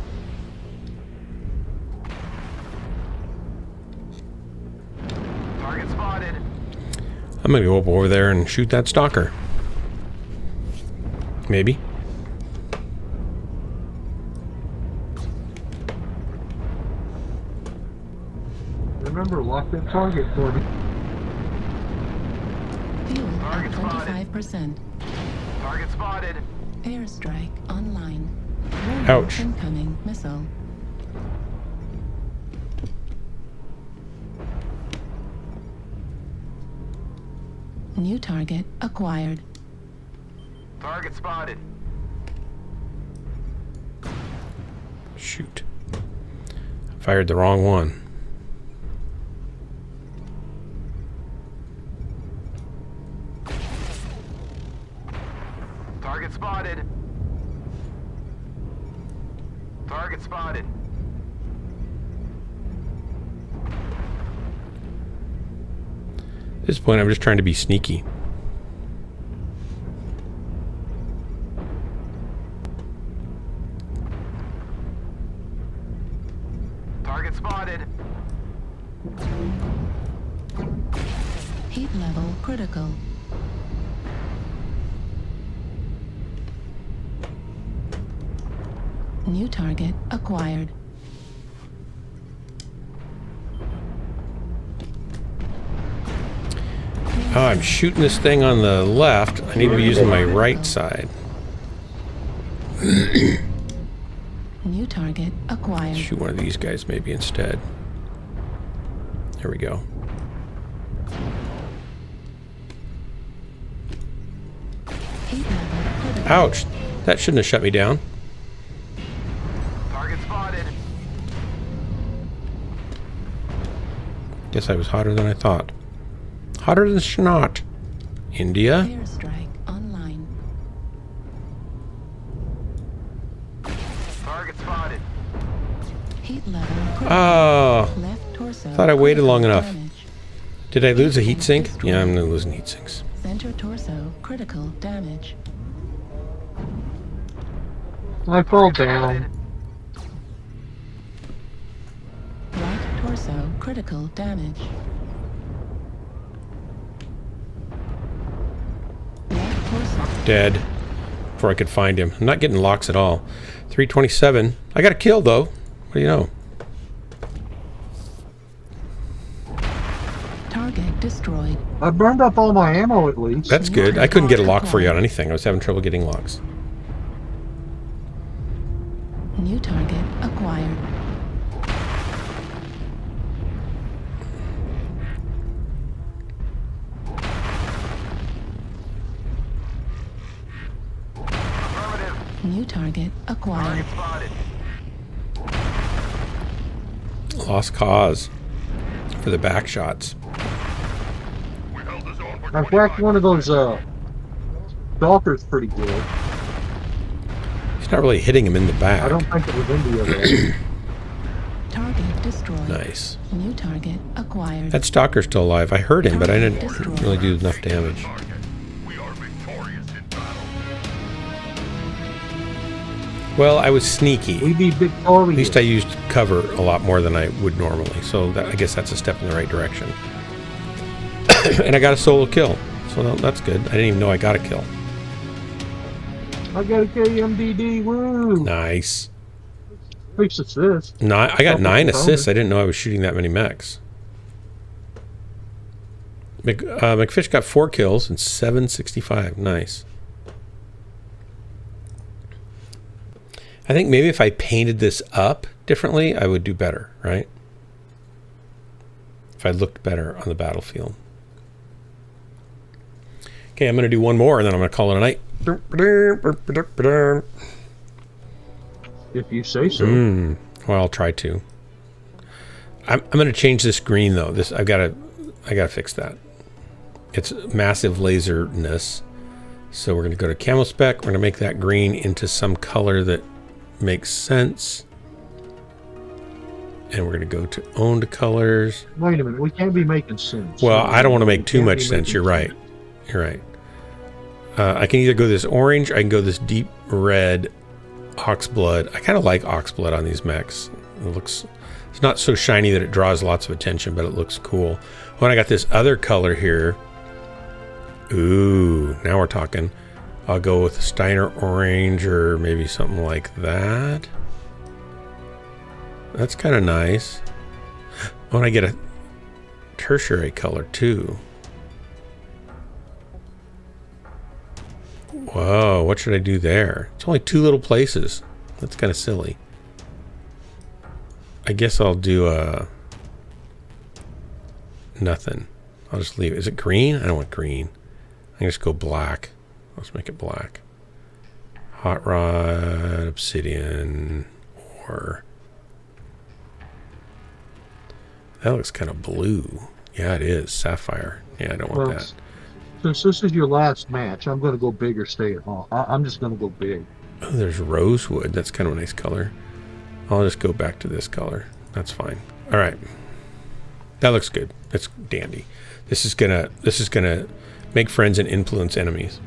Target spotted. I'm gonna go up over there and shoot that stalker. Maybe. Remember, lock that target for me. Fuel Target at 25%. Target spotted. Airstrike online. Ouch. Incoming missile. New target acquired. Target spotted. Shoot. Fired the wrong one. Target spotted. Target spotted. At this point, I'm just trying to be sneaky. Target spotted. Heat level critical. New target acquired. Oh, I'm shooting this thing on the left. I need to be using my right side. New target acquired. Shoot one of these guys maybe instead. There we go. Heat level critical. Ouch! That shouldn't have shut me down. Target spotted. Guess I was hotter than I thought. Hotter than snot. India? Airstrike online. Target spotted. Heat level critical. Oh! Left torso. Thought I waited long critical enough. damage. Did I lose a heat sink? Yeah, I'm losing heat sinks. Center torso critical damage. I fall down. Right torso critical damage. Left torso. Dead. Before I could find him. I'm not getting locks at all. 327. I got a kill though. What do you know? Target destroyed. I burned up all my ammo at least. That's good. I couldn't get a lock for you on anything. I was having trouble getting locks. New target acquired. New target acquired. Lost cause for the back shots. I whacked one of those stalkers pretty good. He's not really hitting him in the back. I don't think it was India though. Target destroyed. Nice. New target acquired. That stalker's still alive. I heard him, but I didn't really do enough damage. Well, I was sneaky. We be victorious. At least I used cover a lot more than I would normally, so that, I guess that's a step in the right direction. And I got a solo kill, so that's good. I didn't even know I got a kill. I got a KMDD, woo! Nice. 6 assists. I got 9 assists. I didn't know I was shooting that many mechs. McFish got 4 kills and 765. Nice. I think maybe if I painted this up differently, I would do better, right? If I looked better on the battlefield. Okay, I'm going to do one more and then I'm going to call it a night. If you say so. Well, I'll try to. I'm going to change this green though. I got to fix that. It's massive laserness. So we're going to go to camo spec. We're going to make that green into some color that makes sense. And we're going to go to owned colors. Wait a minute, we can't be making sense. Well, I don't want to make too much sense. You're right. You're right. I can either go this orange, I can go this deep red oxblood. I kind of like oxblood on these mechs. It's not so shiny that it draws lots of attention, but it looks cool. When I got this other color here, ooh, now we're talking. I'll go with Steiner orange or maybe something like that. That's kind of nice. When I get a tertiary color too. Whoa, what should I do there? It's only 2 little places. That's kind of silly. I guess I'll do nothing. I'll just leave it. Is it green? I don't want green. I can just go black. Let's make it black. Hot rod, obsidian, or... That looks kind of blue. Yeah, it is. Sapphire. Yeah, I don't want that. Since this is your last match, I'm going to go big or stay at home. I'm just going to go big. Oh, there's rosewood. That's kind of a nice color. I'll just go back to this color. That's fine. All right. That looks good. That's dandy. This is gonna make friends and influence enemies.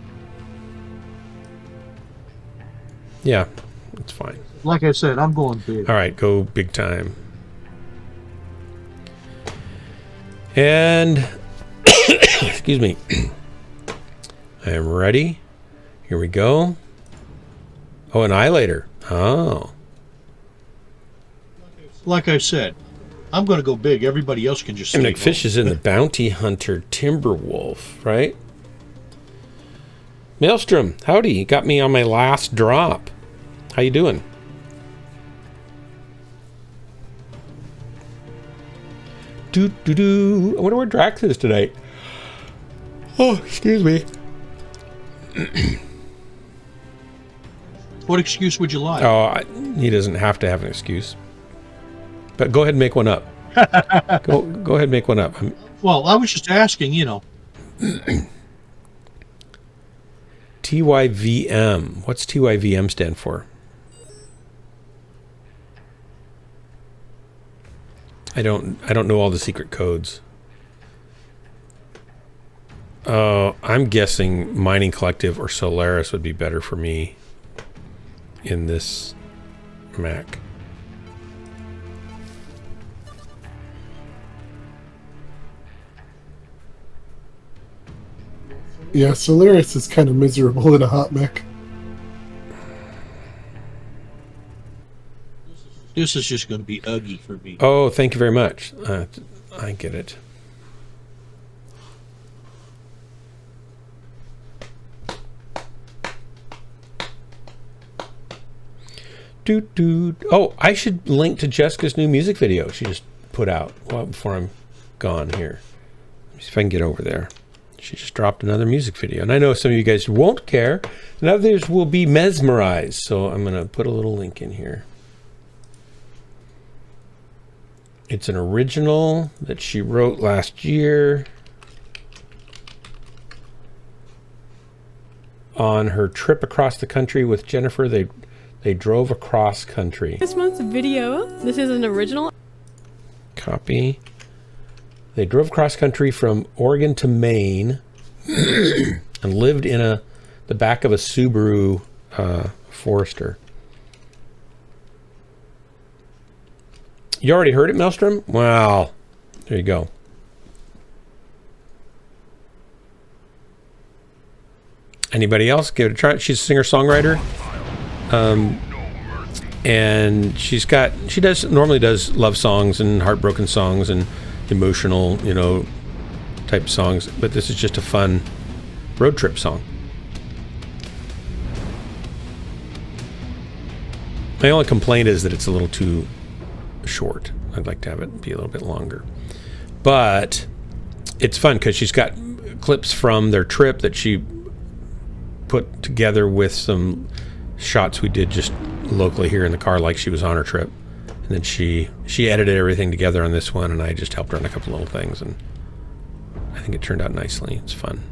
Yeah, it's fine. Like I said, I'm going big. All right, go big time. And excuse me. I am ready. Here we go. Oh, annihilator. Oh. Like I said, I'm going to go big. Everybody else can just stay And McFish is in the Bounty Hunter Timberwolf, right? Maelstrom, howdy. You got me on my last drop. How you doing? I wonder where Drax is tonight. Oh, excuse me. What excuse would you like? Oh, he doesn't have to have an excuse. But go ahead and make one up. Go ahead and make one up. Well, I was just asking, you know. TYVM. What's TYVM stand for? I don't know all the secret codes. I'm guessing Mining Collective or Solaris would be better for me in this Mac. Yeah, Solaris is kind of miserable in a hot mech. This is just going to be ugly for me. Oh, thank you very much. I get it. Oh, I should link to Jessica's new music video she just put out before I'm gone here. Let me see if I can get over there. She just dropped another music video. And I know some of you guys won't care, and others will be mesmerized. So I'm going to put a little link in here. It's an original that she wrote last year on her trip across the country with Jennifer. They drove across country. This month's video. This is an original. Copy. They drove cross country from Oregon to Maine and lived in the back of a Subaru Forester. You already heard it, Maelstrom? Wow. There you go. Anybody else? Give it a try. She's a singer-songwriter. And she normally does love songs and heartbroken songs and emotional, type songs, but this is just a fun road trip song. My only complaint is that it's a little too short. I'd like to have it be a little bit longer, but it's fun because she's got clips from their trip that she put together with some shots we did just locally here in the car, like she was on her trip, and then she edited everything together on this one, and I just helped her on a couple little things, and I think it turned out nicely. It's fun.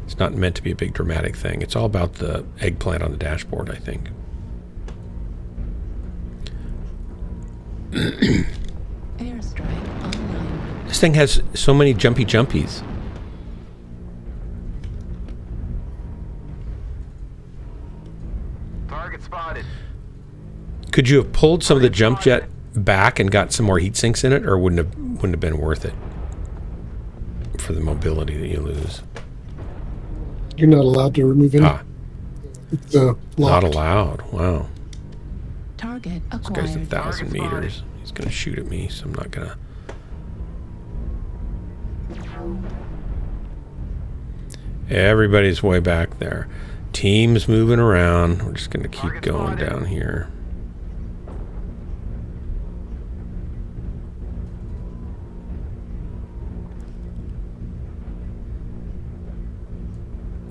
It's not meant to be a big dramatic thing. It's all about the eggplant on the dashboard, I think. Airstrike online. This thing has so many jumpies. Target spotted. Could you have pulled some of the jump jet back and got some more heat sinks in it, or wouldn't have been worth it for the mobility that you lose? You're not allowed to remove any. It's Not locked. allowed. Wow. Target This acquired. guy's 1,000 meters. He's gonna shoot at me, so I'm not gonna. Everybody's way back there. Team's moving around. We're just gonna keep going down here.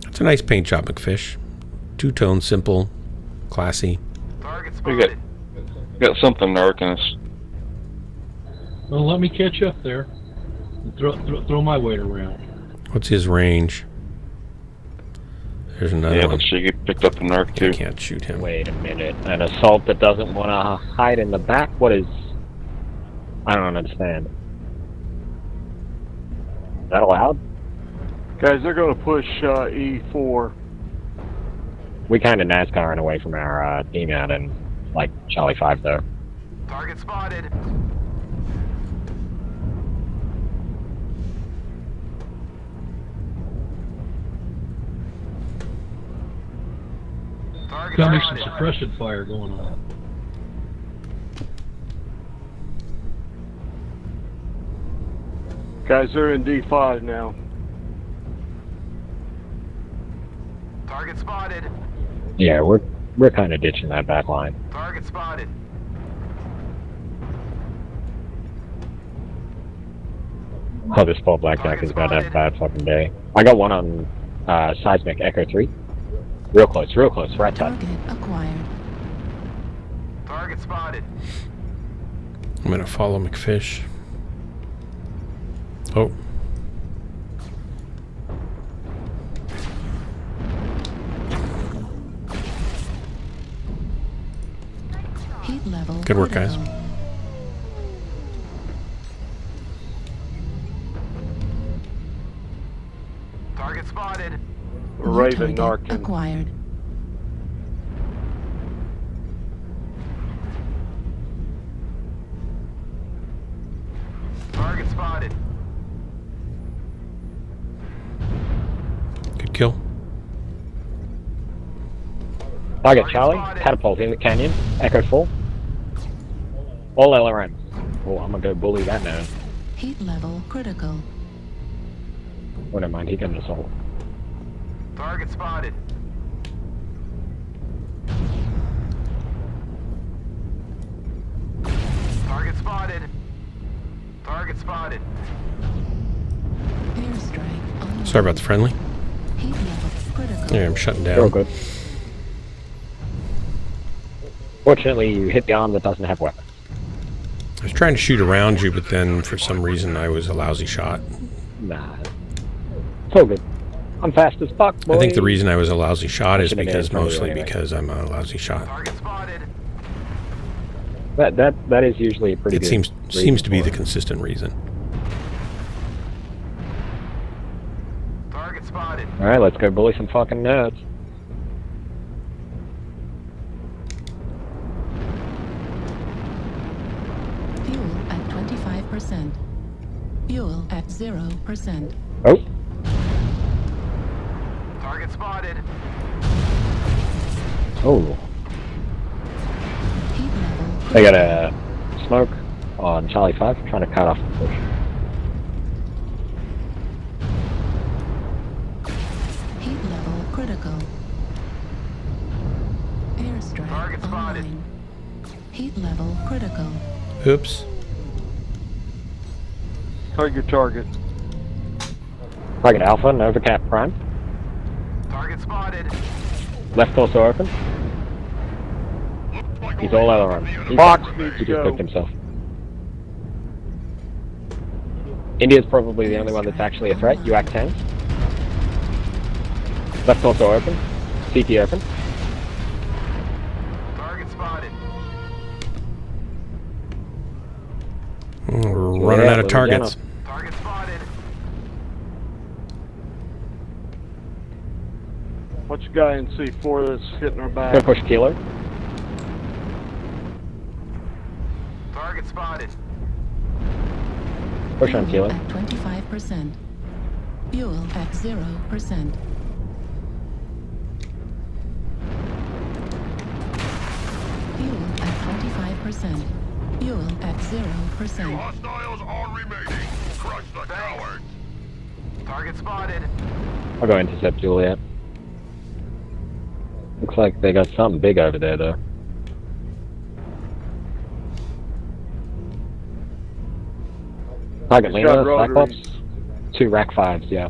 It's a nice paint job, McFish. Two-tone, simple, classy. We got something narking us. Well, let me catch up there. And throw my weight around. What's his range? There's another Yeah, one. looks like you picked up a narc too. I can't shoot him. Wait a minute. An assault that doesn't want to hide in the back? What is... I don't understand. Is that allowed? Guys, they're going to push E4. We kind of NASCARing away from our team out in, like, Charlie 5, though. Target spotted. Got me some suppression fire going on. Guys, they're in D5 now. Target spotted. Yeah, we're kind of ditching that back line. Target spotted. Oh, this full blackjack is about to have a bad fucking day. I got one on seismic Echo 3. Real close, right side. Target acquired. Target spotted. I'm gonna follow McFish. Oh. Heat level. Good work, guys. Target spotted. Raven Target narking. acquired. Target spotted. Good kill. Target Charlie, catapult in the canyon, Echo 4. All LRM. Oh, I'm gonna go bully that now. Heat level critical. Oh, never mind, he got an assault. Target spotted. Target spotted. Target spotted. Airstrike on Sorry about the friendly. heat level critical. Yeah, I'm shutting down. Real good. Fortunately, you hit the arm that doesn't have weapons. I was trying to shoot around you, but then for some reason I was a lousy shot. Nah. It's all good. I'm fast as fuck, boy. I think the reason I was a lousy shot is Should've been because in front of you mostly anyway. because I'm a lousy shot. Target spotted. That is usually a pretty It good seems to be reason the consistent reason. Target spotted. for it. Alright, let's go bully some fucking nerds. Fuel at 25%. Fuel at 0%. Oh, Target spotted. oh. Heat level They got a smoke on Charlie 5, trying to cut off the push. Heat level critical. Airstrike Target spotted. online. Heat level critical. Oops. Target target. Target Alpha, Nova Cap Prime. Target spotted. Left torso open. He's all out of run. Fox needs He to just go. cooked himself. India's probably the only one that's actually a threat. UAC 10. Left torso open. CT open. Target spotted. We're running out of targets. Target spotted. What's your guy in C4 that's hitting our Go back? push Kilo. Target spotted. Push on Fuel Kilo. at 25%. Fuel at 0%. Fuel at 25%. Fuel at 0%. Hostiles are remaining. Crush the cowards. Target spotted. I'll go intercept Juliet. Looks like they got something big over there, though. Target He's got Lena, rotaries. Cyclops. 2 rack 5s, yeah.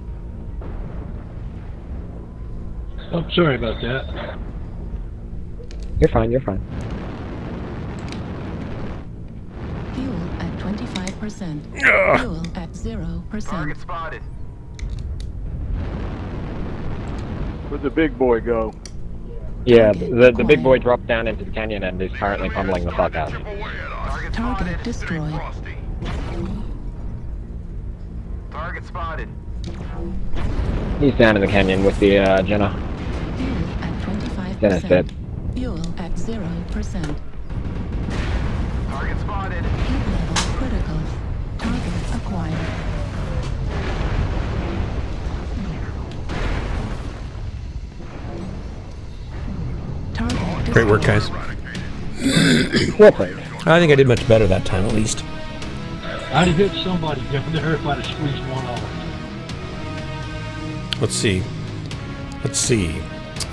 Oh, sorry about that. You're fine, you're fine. Fuel at 25%. Fuel at 0%. Target spotted. Where'd the big boy go? Yeah, the big boy dropped down into the canyon and is currently pummeling the fuck out. Target destroyed. Target spotted. He's down in the canyon with the Jenna. Fuel at 25%. Jenna's dead. Fuel at 0%. Target spotted. Heat level critical. Target acquired. Target Great work, guys. Well played. I think I did much better that time, at least. I'd have hit somebody down there if I'd have squeezed one off. Let's see.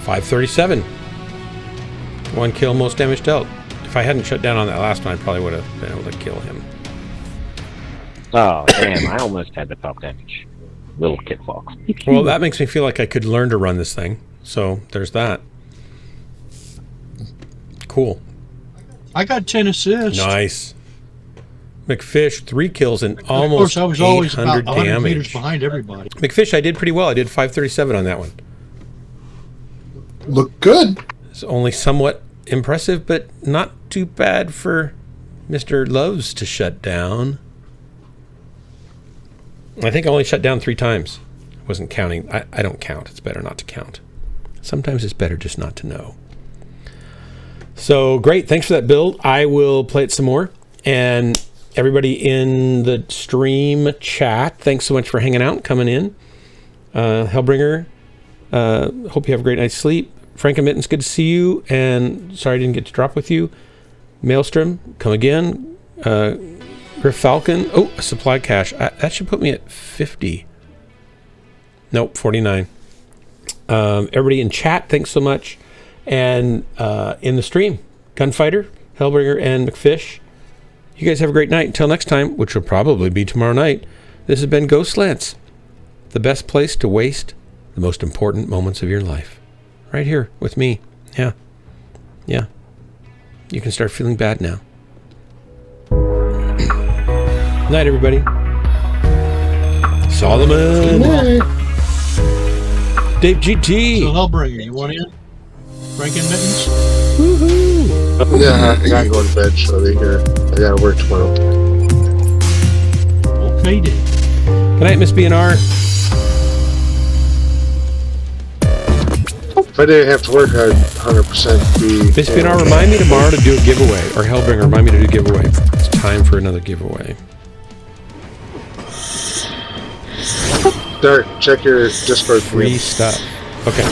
537. 1 kill, most damage dealt. If I hadn't shut down on that last one, I probably would have been able to kill him. Oh, damn, I almost had the top damage. Little kid fox. Well, that makes me feel like I could learn to run this thing. So, there's that. Cool. I got 10 assists. Nice. McFish, 3 kills and Of almost course, I was always about 800 100 meters damage. behind everybody. McFish, I did pretty well. I did 537 on that one. Look good. It's only somewhat impressive, but not too bad for Mr. Loves to shut down. I think I only shut down 3 times. I wasn't counting. I don't count. It's better not to count. Sometimes it's better just not to know. So, great. Thanks for that build. I will play it some more. And everybody in the stream chat, thanks so much for hanging out, coming in. Hellbringer, hope you have a great night's sleep. Frank and Mittens, good to see you. And sorry I didn't get to drop with you. Maelstrom, come again. Griff Falcon. Oh, a supply cache. That should put me at 50. Nope, 49. Everybody in chat, thanks so much. And in the stream, Gunfighter, Hellbringer, and McFish. You guys have a great night. Until next time, which will probably be tomorrow night, this has been Ghostlands, the best place to waste the most important moments of your life. Right here with me. Yeah. Yeah. You can start feeling bad now. Night, everybody. Solomon. Dave GT. So Hellbringer, you want in? Frank and Mittens? Woohoo! Yeah, I gotta go to bed shortly here. I gotta work tomorrow. Okay, Dave. Good night, Miss BNR. If I didn't have to work, I'd 100% be... Miss BNR, remind me tomorrow to do a giveaway. Or Hellbringer, remind me to do a giveaway. It's time for another giveaway. Dark, check your Discord. Free stuff. Okay.